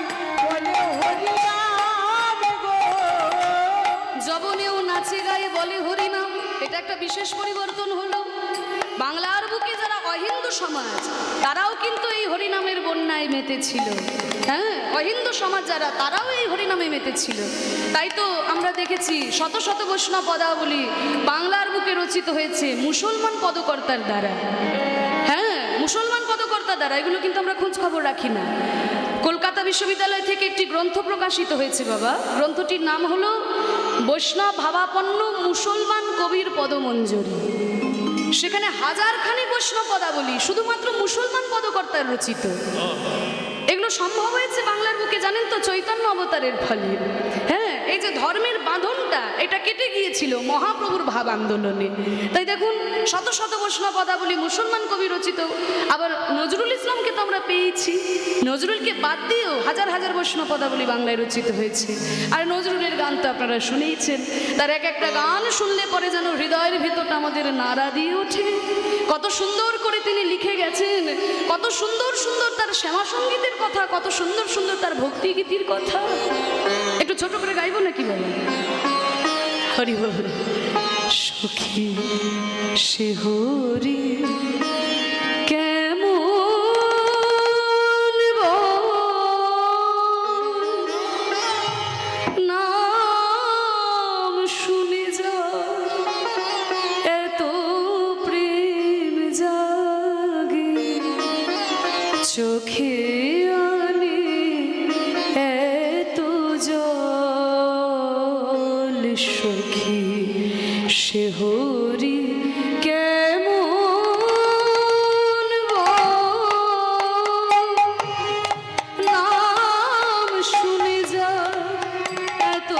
বলে হরি নাম গো। যবনেও নাচে গায়ে বলে হরিনাম, এটা একটা বিশেষ পরিবর্তন হলো। বাংলার বুকে যারা অহিন্দু সমাজ, তারাও কিন্তু এই হরিনামের বন্যায় মেতেছিল। হ্যাঁ, অহিন্দু সমাজ যারা, তারাও এই হরিনামে মেতেছিল। তাই তো আমরা দেখেছি শত শত বৈষ্ণব পদাবলী বাংলার বুকে রচিত হয়েছে মুসলমান পদকর্তার দ্বারা। হ্যাঁ, মুসলমান পদকর্তার দ্বারা। এগুলো কিন্তু আমরা খোঁজ খবর রাখি না। কলকাতা বিশ্ববিদ্যালয় থেকে একটি গ্রন্থ প্রকাশিত হয়েছে বাবা, গ্রন্থটির নাম হলো বৈষ্ণব ভাবাপন্ন মুসলমান কবির পদমঞ্জরি। সেখানে হাজারখানি বৈষ্ণব পদাবলী শুধুমাত্র মুসলমান পদকর্তার রচিত। এগুলো সম্ভব হয়েছে বাংলার বুকে, জানেন তো, চৈতন্য অবতারের ফলে। হ্যাঁ, এই যে ধর্মের বাঁধনটা, এটা কেটে গিয়েছিল মহাপ্রভুর ভাব আন্দোলনে। তাই দেখুন, শত শত বৈষ্ণব পদাবলী মুসলমান কবি রচিত। আবার নজরুল ইসলামকে তো আমরা পেয়েছি, নজরুলকে বাদ দিয়েও হাজার হাজার বৈষ্ণব পদাবলী বাংলায় রচিত হয়েছে। আর নজরুলের গান তো আপনারা শুনেইছেন, তার এক একটা গান শুনলে পরে যেন হৃদয়ের ভিতরটা আমাদের নাড়া দিয়ে ওঠে। কত সুন্দর করে তিনি লিখে গেছেন, কত সুন্দর সুন্দর তার শ্যামা সঙ্গীতের কথা, কত সুন্দর সুন্দর তার ভক্তি গীতির কথা। একটু ছোট করে গাইব নাকি বলেন? হরি বল। সখী সে হরি কেমন নাম শুনে যা, এত প্রেম জাগে চোখে আনে এত জল। সখী সে হরি কেমন নাম শুনে যা, এত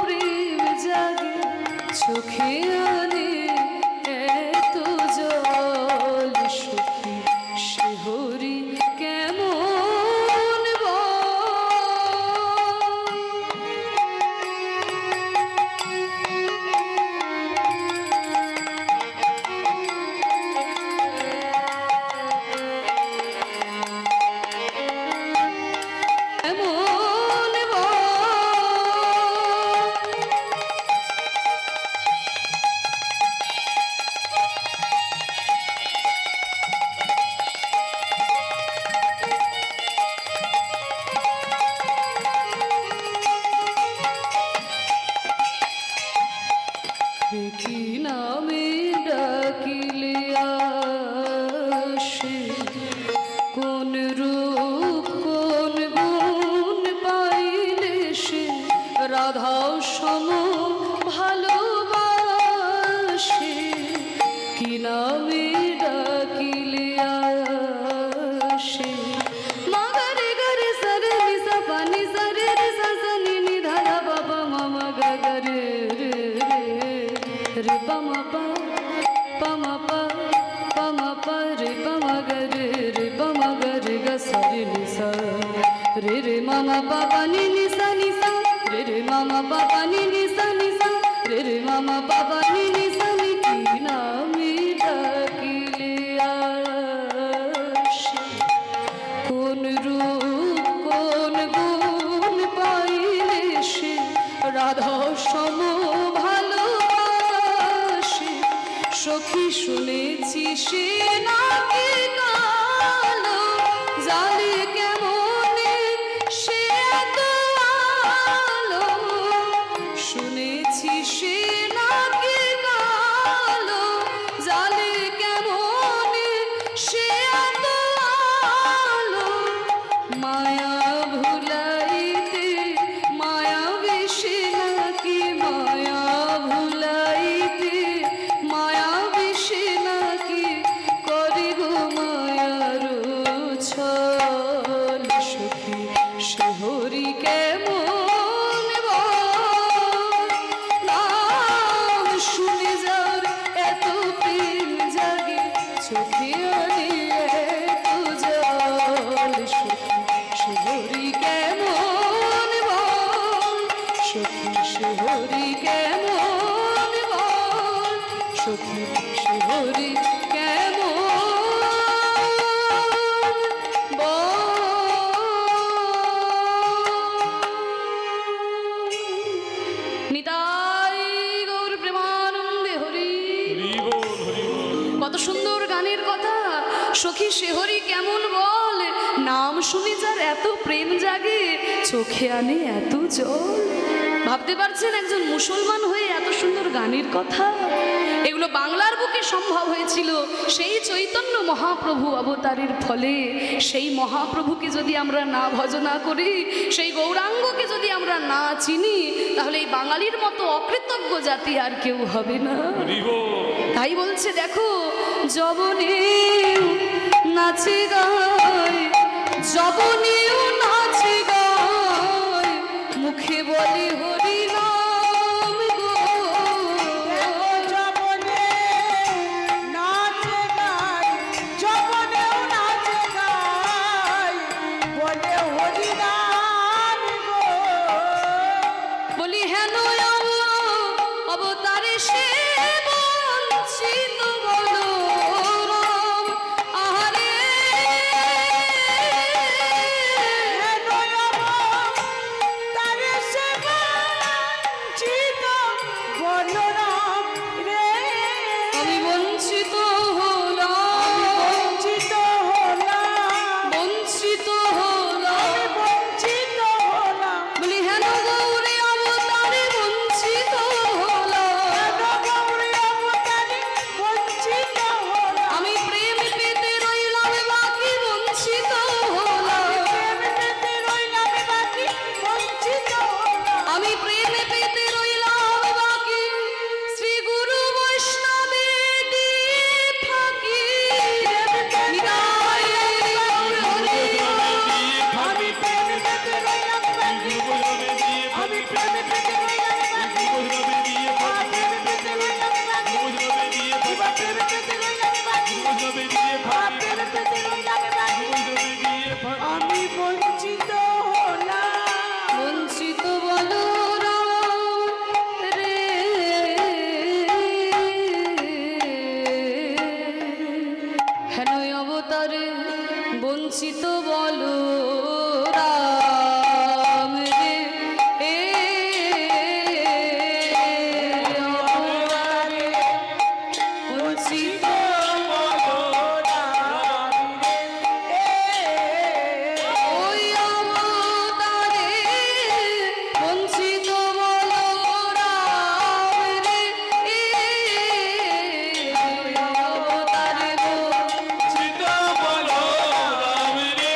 প্রেম জাগে চোখে আনে এত জল। সখী সে হরি কেমন মগরে রে পমগরে গ সরে নি সা রে রে মামা পাপা নি নি সা নি সা রে রে মামা পাপা নি নি সা নি সা রে রে মামা পাপা নি নি সা নি কি নামে ডাকিলে আসে কোন রূপ কোন গুণ পাইলে সে রাধা সম ভালোবাসে সখী শুনেছি সে নাকি কালো জানে কেমনে সে এত আলো শুনেছি সে নাকি কালো জানে কেমনে সে এত আলো মায়া ভুলাইতে মায়া বেশি নাকি মায়া ভুলাইতে মায়া বেশি নাকি করে গো মায়ার ছল সখী শহরি কেমন বল নাম শুনে যার এত প্রেম জাগে চোখে আনে এত জল সখী শহরি কেমন বল সখী শহরি কেমন বল সখী শহরি কেমন নিতাই গৌর প্রেমানন্দে হরি হরি বল, হরি বল। কত সুন্দর গানের কথা সখী শেহরি কেমন বল নাম শুনে যার এত প্রেম জাগে চোখে আনে এত জল ভাবতে পারছেন একজন মুসলমান হয়ে এত সুন্দর গানের কথা এগুলো বাংলার বুকে সম্ভব হয়েছিল সেই চৈতন্য মহাপ্রভু অবতারের ফলে সেই মহাপ্রভুকে যদি আমরা না ভজনা করি সেই গৌরাঙ্গকে যদি আমরা না চিনি তাহলে এই বাঙালির মতো অকৃতজ্ঞ জাতি আর কেউ হবে না হরি বল। তাই বলছে দেখো যবনে নাচে গায় যবনেও নাচে গায় মুখে বলে হরি নাম গো যবনে নাচে গায় যবনেও নাচে গায় বলে হরি নাম গো বলি হেন অবতারে সে বঞ্চিত বলো রাম আহারে তারে সে বঞ্চিত বলরাম রে আমি বঞ্চিত হলাম বঞ্চিত হলাম বঞ্চিত হলাম বঞ্চিত হলাম বলি হেন গৌরে অবতারে বঞ্চিত হলাম গৌরী অবতারে বঞ্চিত হলাম আমি প্রেম পেতে রইলাম বাকি বঞ্চিত হলাম প্রেম পেতে রইলাম বাকি বঞ্চিত হলাম আমি প্রেম পেতে রইলাম বাকি শ্রী গুরু বৈষ্ণবের ফাঁকি নিতাই গৌর হরি আমি প্রেম পেতে রইলাম বাকি আমি প্রেম পেতে রইলাম বাকি প্রেম পেতে রইলাম বাকি প্রেম পেতে রইলাম বাকি প্রেম পেতে রইলাম বাকি আমি বঞ্চিত হলাম বঞ্চিত বলো রাম রে হেন অবতারে বঞ্চিত বলো রাম রে অবতারে বঞ্চিত ওই অবতারে বঞ্চিত বলো রাম রে অবতারে সীতা বলো রাম রে।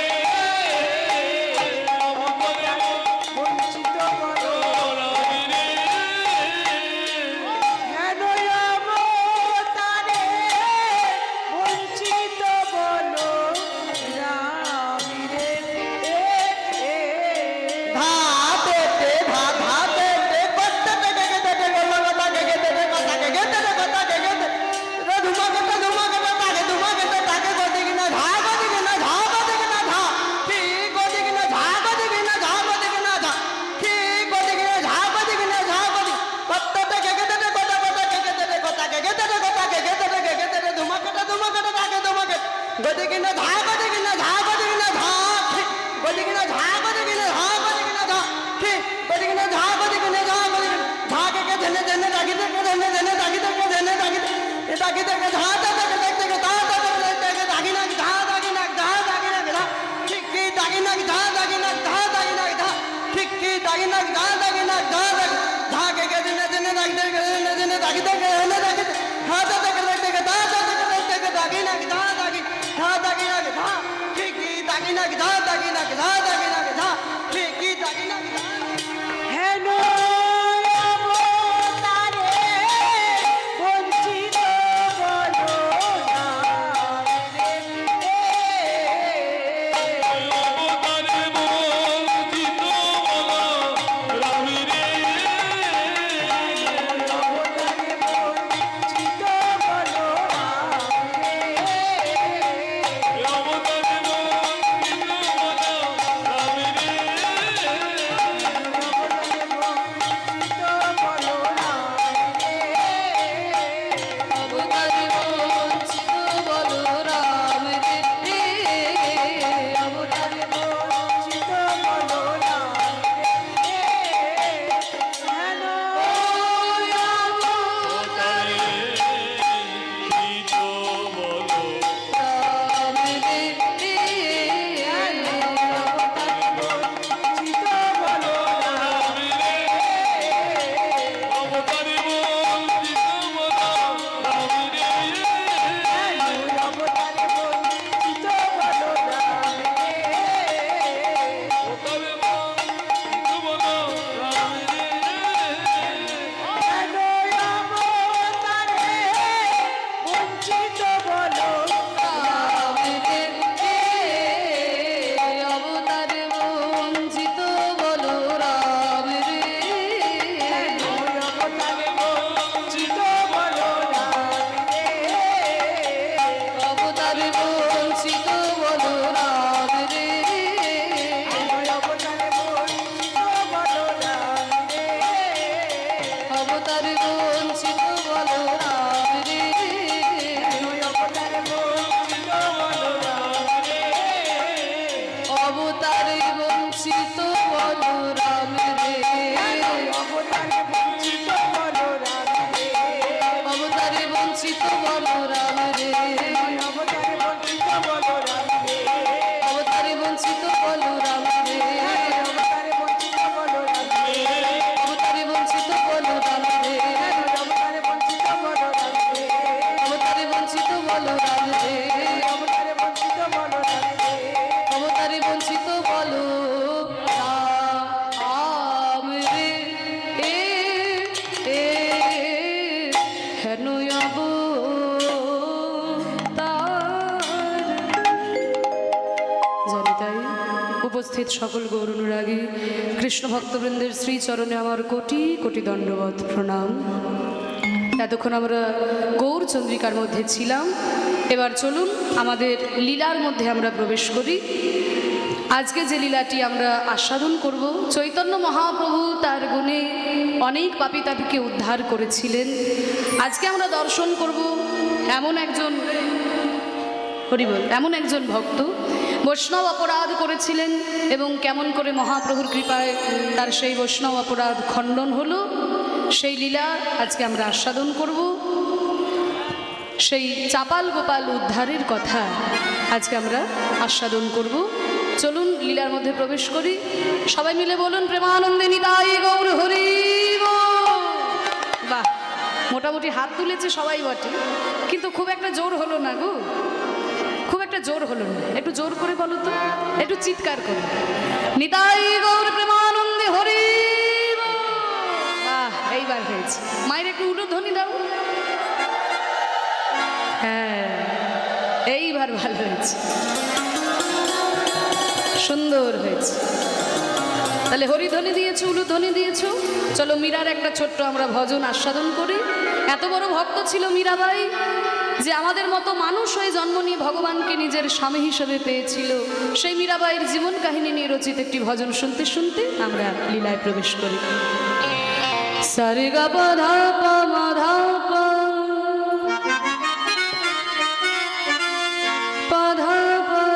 ঝা করে কিনা ঝা করে কিনা ঝা করে কিনা ঝা করে কিনা ঝা করে কিনা ঝা করে কিনা ঝা করে কিনা ঝা করে ঝা কে ধনে ধনে রাখি দে ধনে ধনে রাখি দে ধনে রাখি দে এ রাখি দে ঝা তা তা দেখতে কে তা তা দেখতে কে রাখি না ঝা রাখি না ঝা রাখি না ঝা ঠিক কি রাখি না ঝা রাখি না ঝা রাখি না ঝা ঠিক কি রাখি না ঝা রাখি না ঝা ঝা কে ধনে ধনে রাখি দে ধনে ধনে রাখি দে ধনে রাখি দে ঝা তা তা দেখতে কে তা তা দেখতে কে রাখি না ঝা রাখি ঝা রাখি না ঝা ঠিক কি রাখি না ঝা রাখি না ঝা রাখি না ঝা ঠিক কি রাখি না ঝা হেন অবতারে বঞ্চিত বলো না রে অবতারে বঞ্চিত বলো রামী রে অবতারে বঞ্চিত বলো অবতারে বঞ্চিত বলো রামী রে অবতারে বঞ্চিত বলরাম রে অবতারে বঞ্চিত বলো না হেন অবতারে বঞ্চিত বলো রাম রে বঞ্চিত বলো না রামী রে অবতারে বঞ্চিত বলো রামী রে অবতারে বঞ্চিত বলো না অবতারে বঞ্চিত বলো রামী রে হেন অবতারে বঞ্চিত বলো রাম রে অবতারে বঞ্চিত বলরাম রে অবতারে বঞ্চিত বলো না অবতারে বঞ্চিত বলরাম রে অবতারে বঞ্চিত বলো না অবতারে বঞ্চিত বলরাম রে অবতারে বঞ্চিত বলো না অবতারে বঞ্চিত বলরাম রে অবতারে বঞ্চিত বলো না অবতারে বঞ্চিত বলরাম রে অবতারে বঞ্চিত বলো না অবতারে বঞ্চিত বলরাম রে অবতারে বঞ্চিত বলো না অবতারে বঞ্চিত বলরাম রে অবতারে বঞ্চিত বলো না অবতারে বঞ্চিত বলরাম রে অবতারে বঞ্চিত বলো না অবতারে বঞ্চিত বলো রাম রে হেন অবতার জানি তাই উপস্থিত সকল গৌর অনুরাগী কৃষ্ণ ভক্তবৃন্দের শ্রীচরণে আমার কোটি কোটি দণ্ডবত প্রণাম। এতক্ষণ আমরা গৌর চন্দ্রিকার মধ্যে ছিলাম, এবার চলুন আমাদের লীলার মধ্যে আমরা প্রবেশ করি। আজকে যে লীলাটি আমরা আস্বাদন করব, চৈতন্য মহাপ্রভু তার গুণে অনেক পাপী তাপীকে উদ্ধার করেছিলেন। আজকে আমরা দর্শন করব এমন একজন হরিবল এমন একজন ভক্ত বৈষ্ণব অপরাধ করেছিলেন এবং কেমন করে মহাপ্রভুর কৃপায় তার সেই বৈষ্ণব অপরাধ খণ্ডন হলো, সেই লীলা আজকে আমরা আস্বাদন করব। সেই চাপাল গোপাল উদ্ধারের কথা আজকে আমরা আস্বাদন করব। চলুন লীলার মধ্যে প্রবেশ করি। সবাই মিলে বলুন প্রেমানন্দে নিতাই গৌর হরি বল। বাহ, মোটামুটি হাত তুলেছে সবাই বটে, কিন্তু খুব একটা জোর হলো না গো, খুব একটা জোর হলো না। একটু জোর করে বলো তো, একটু চিৎকার করে নিতাই গৌর প্রেমানন্দে হরি বল। বাহ, এইবার হয়েছে। মায়ের একটু উলুধ্বনি দাও। হ্যাঁ, এইবার ভালো হয়েছে, সুন্দর হয়েছে। তাহলে হরিধ্বনি দিয়েছো, উলুধ্বনি দিয়েছো। চলো মীরার একটা ছোট্ট আমরা ভজন আস্বাদন করি। এত বড় ভক্ত ছিল মীরাবাই যে আমাদের মতো মানুষ হয়ে জন্ম নিয়ে ভগবানকে নিজের স্বামী হিসেবে পেয়েছিল। সেই মীরাবাইয়ের জীবন কাহিনী নিয়ে রচিত একটি ভজন শুনতে শুনতে আমরা লীলায় প্রবেশ করি। সারে গা পা ধা পা মা ধা পা পা ধা পা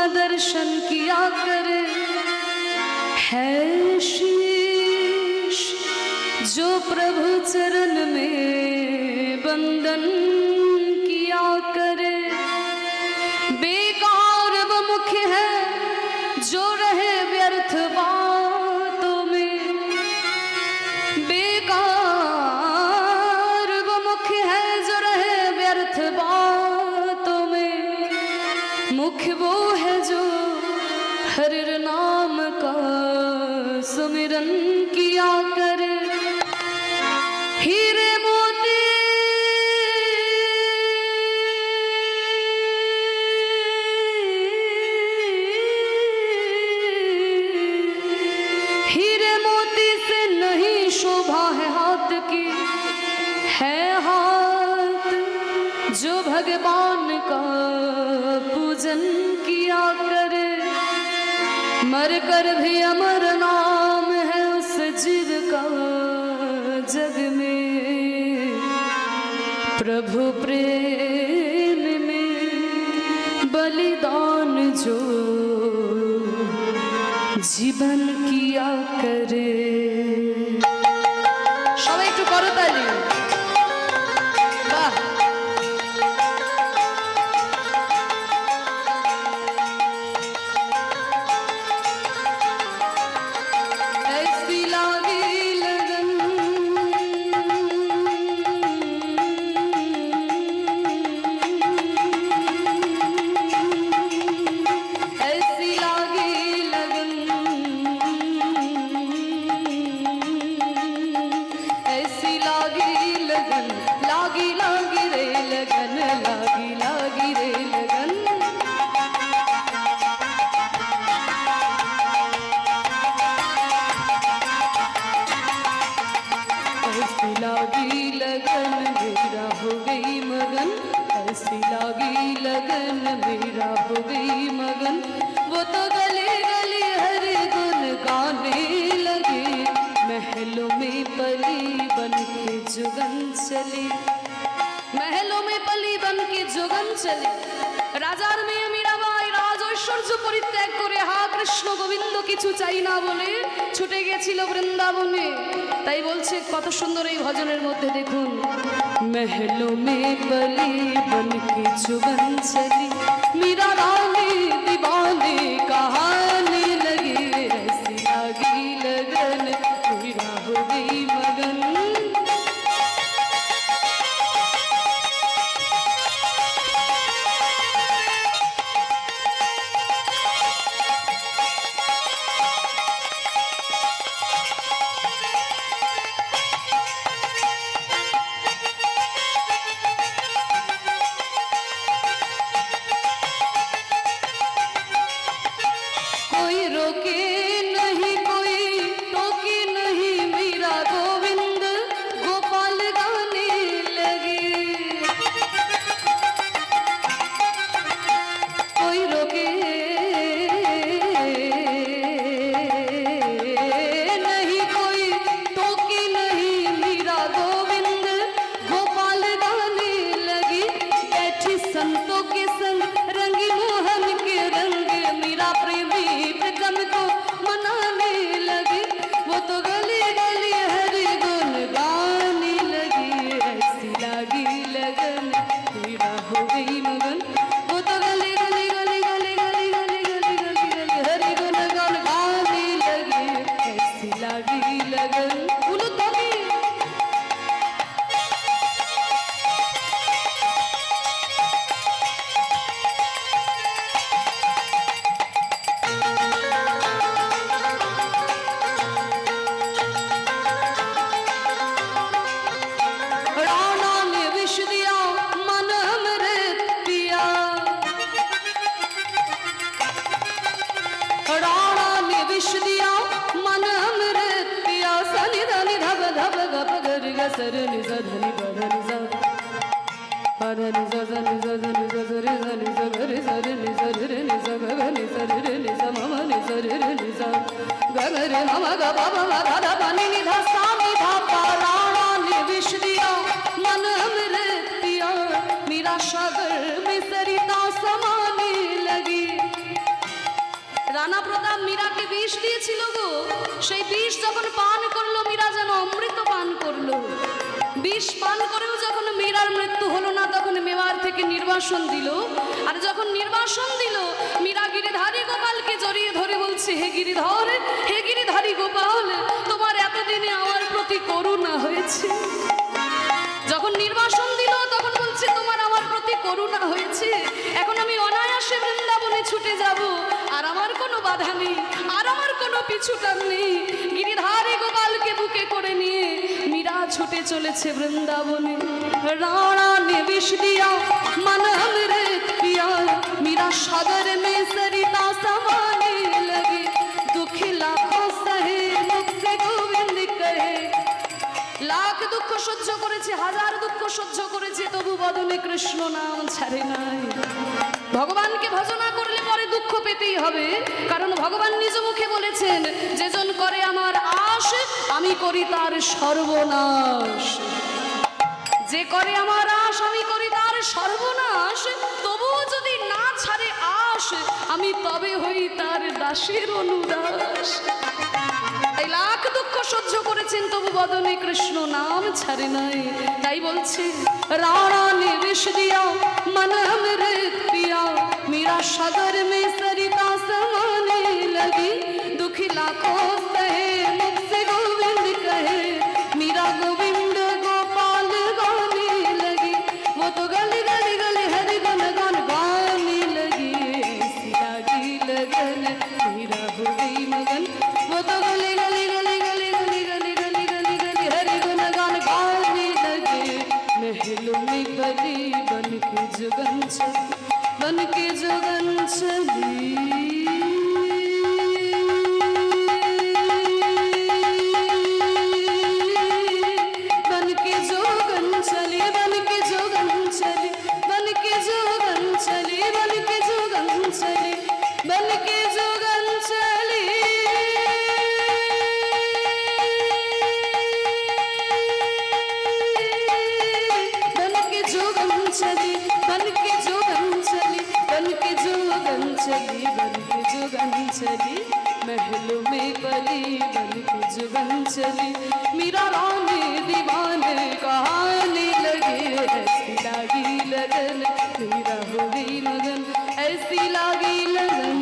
का दर्शन किया करे, है शीश जो प्रभु चरण में बंदन किया करे। बेकार वो मुख है जो रहे व्यर्थ बातों में, बेकार वो मुख है जो रहे व्यर्थ बातों में। मुख वो है जो हरि नाम का सुमिरन किया करे। हीरे मोती हीरे मोती से नहीं शोभा है हाथ की, है हाथ जो भगवान का पूजन किया करे। मर कर भी अमर नाम है उस जीव का जग में, प्रभु प्रेम में बलिदान जो জীবন কিয়া করে। সবাই একটু করতালি। বাহ, ऐसी लागी लगन ऐसी लागी लगन ऐसी लागी लगन लागी लागी रे लगन लागी लागी रे लगन। ऐसी लागी लगन मेरा हो गई मगन, ऐसी लागी लगन मेरा हो गई मगन। वो तो गली गली हर गुन गाने लगे, महलों में पली बन के जुगन चली, महलों में पली बन के जुगन चली। রাজার মেয়ে মীরাবাই রাজ ঐশ্বর্য পরিত্যাগ করে হা কৃষ্ণ গোবিন্দ কিছু চাই না বলে ছুটে গেছিল বৃন্দাবনে। তাই বলছে কত সুন্দর এই ভজনের মধ্যে দেখুন, महलों में पली बन के जुगन चली, मीरा रानी दीवाने कहाने लगी। ऐसी लागी लगन मेरा हो गई मगन। कोई रोके नहीं कोई टोके नहीं, मीरा गोविंद गोपाल गाने लगे। कोई रोके नहीं कोई टोके नहीं, मीरा गोविंद गोपाल गाने लगी। बैठी संतों के संग रंगी मोहन के रंग, मीरा प्रेमी प्रीतम को मनाने लगी। वो तो गली गली हरि गुन गाने लगी, ऐसी लागी लगन मेरा हो गई मगन। वो तो गली गली गली गली गली गली गली गली गली हरि गुन गान गाने लगी, ऐसी लागी लगन। बोलो तभी राणा ने विष दिया मन अमृत पिया, राणा ने विष दिया मन अमृत पिया। सनि धनि धब धब गप गर ग सर नि ज धनि ब धनि ज ध नि ज ज नि ज ध नि ज ज रे ज नि ज ग रे ज रे नि ज रे नि ज ग ग नि ज रे रे नि ज म म नि ज रे रे नि ज ग ग रे म म ग ब ब म ध ध प नि नि ध सा नि ध प। राणा ने विष दिया मन अमृत पिया, मीरा सागर में सरिता समाने लगी। রানা প্রতাপ মীরাকে বিষ দিয়েছিল গো, সেই বিষ যখন পান করলো মীরা যেন অমৃত পান করলো। বিষ পান করেও যখন মীরার মৃত্যু হলো না, তখন মেওয়ার থেকে নির্বাসন দিল। আর যখন নির্বাসন দিল, মীরা গিরিধারী গোপালকে জড়িয়ে ধরে বলছে, হে গিরিধর, হে গিরিধারী গোপাল, তোমার এতদিনে আমার প্রতি করুণা হয়েছে। যখন নির্বাসন দিল তখন বলছে, তোমার আমার প্রতি করুণা হয়েছে, এখন আমি অনায়াসে বৃন্দাবনে ছুটে যাব, আর আমার কোনো বাধা নেই, আর আমার কোনো পিছুটান নেই। গিরিধারী গোপালকে বুকে করে নিয়ে মীরা ছুটে চলেছে বৃন্দাবনে। রাणा ने विष दिया मन अमृत पिया, मीरा सागर में सरिता समाने लगी, दुख लाखों सहे मुख से गोविंद कहे। লাখ দুঃখ সহ্য করেছে, হাজার দুঃখ সহ্য করেছে, তবু বদনে কৃষ্ণ নাম ছাড়ে নাই। ভগবানকে ভজনা করলে পরে দুঃখ পেতেই হবে, কারণ ভগবান নিজ মুখে বলেছেন, যেজন করে আমার আশ আমি করি তার সর্বনাশ। যে করে আমার আশ আমি করি তার সর্বনাশ, তবুও যদি না ছাড়ে আশ, আমি তবে হই তার দাসের অনুদাস। এই লাখ দুঃখ সহ্য করেছেন, তবু বদনে কৃষ্ণ নাম ছাড়ে নাই। তাই বলছে, राणा ने विष दिया मन अमृत पिया, मीरा सागर में सरिता समाने लगी, दुख लाखों सहे मुख से गोविंद कहे। मीरा गोविंद गोपाल गाने लगी, वो तो गली गली गली हरि गुण गान गाने लगी, ऐसी लगी लगन मीरा हो गई मगन, वो तो गली गली गली गली गली गली गली गली गली हरि गुण गान गाने लगे। महलों में बली बन के जुगन चली, बन के जुगन चली, बन के जोगन चली, बन के जोगन चली, बन के जोगन चली, बन के जोगन चली, बन के जोगन चली। बन के जोगन चली, बन के जोगन चली, बन के जोगन चली, बन के जोगन चली, महलों में बली बन के जुगन चली, मीरा रानी दीवाने कहानी लगे, ऐसी लागी लगन मीरा हो गई मगन, ऐसी लागी लगन,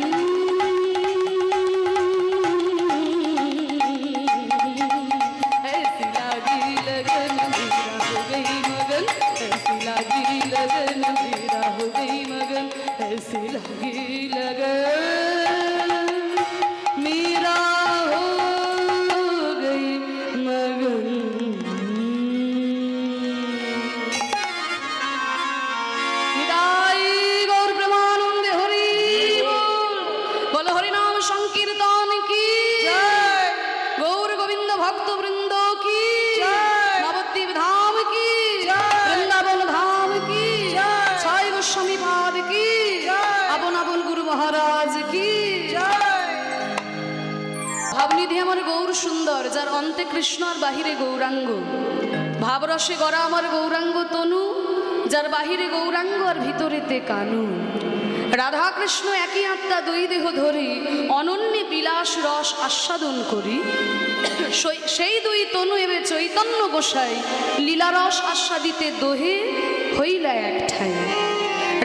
ऐसी लागी लगन मीरा हो गई मगन, ऐसी लागी लगन मीरा हो गई मगन, ऐसी लागी लगन मीरा हो गई मगन। निताई गौर प्रेमानंदे हरि बोल, बोलो हरि नाम संकीर्तन की जय। गौर गोविंद भक्त वृंद की जय। नवद्वीप धाम की जय। वृंदावन धाम की जय। छाई गोस्वामी पाद की जय। আপন আপন গুরু মহারাজ কি জয়। ভাবনিধি আমার গৌর সুন্দর, যার অন্তে কৃষ্ণ আর বাহিরে গৌরাঙ্গ, ভাবরসে গড়া আমার গৌরাঙ্গ তনু, যার বাহিরে গৌরাঙ্গ আর ভিতরেতে কানু। রাধা কৃষ্ণ একই আত্মা দুই দেহ ধরি, অনন্য বিলাস রস আস্বাদন করি। সেই দুই তনু এবে চৈতন্য গোসাই, লীলারস আস্বাদিতে দোহে হইলা এক ঠাই।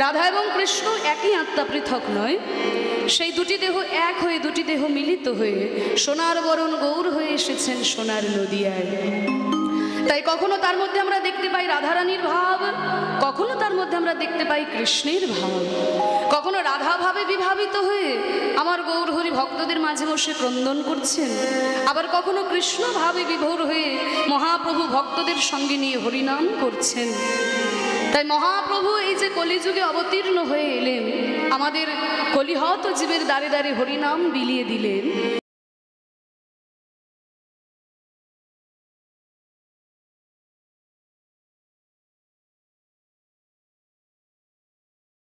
রাধা এবং কৃষ্ণ একই আত্মা, পৃথক নয়। সেই দুটি দেহ এক হয়ে, দুটি দেহ মিলিত হয়ে সোনার বরণ গৌর হয়ে এসেছেন সোনার নদিয়ায়। তাই কখনো তার মধ্যে আমরা দেখতে পাই রাধারানীর ভাব, কখনো তার মধ্যে আমরা দেখতে পাই কৃষ্ণের ভাব। কখনো রাধা ভাবে বিভাবিত হয়ে আমার গৌর হরি ভক্তদের মাঝে বসে ক্রন্দন করছেন, আবার কখনো কৃষ্ণ ভাবে বিভোর হয়ে মহাপ্রভু ভক্তদের সঙ্গে নিয়ে হরিনাম করছেন। তাই মহাপ্রভু এই যে কলিযুগে অবতীর্ণ হয়ে এলেন, আমাদের কলিহত জীবের দ্বারে দ্বারে হরিনাম বিলিয়ে দিলেন।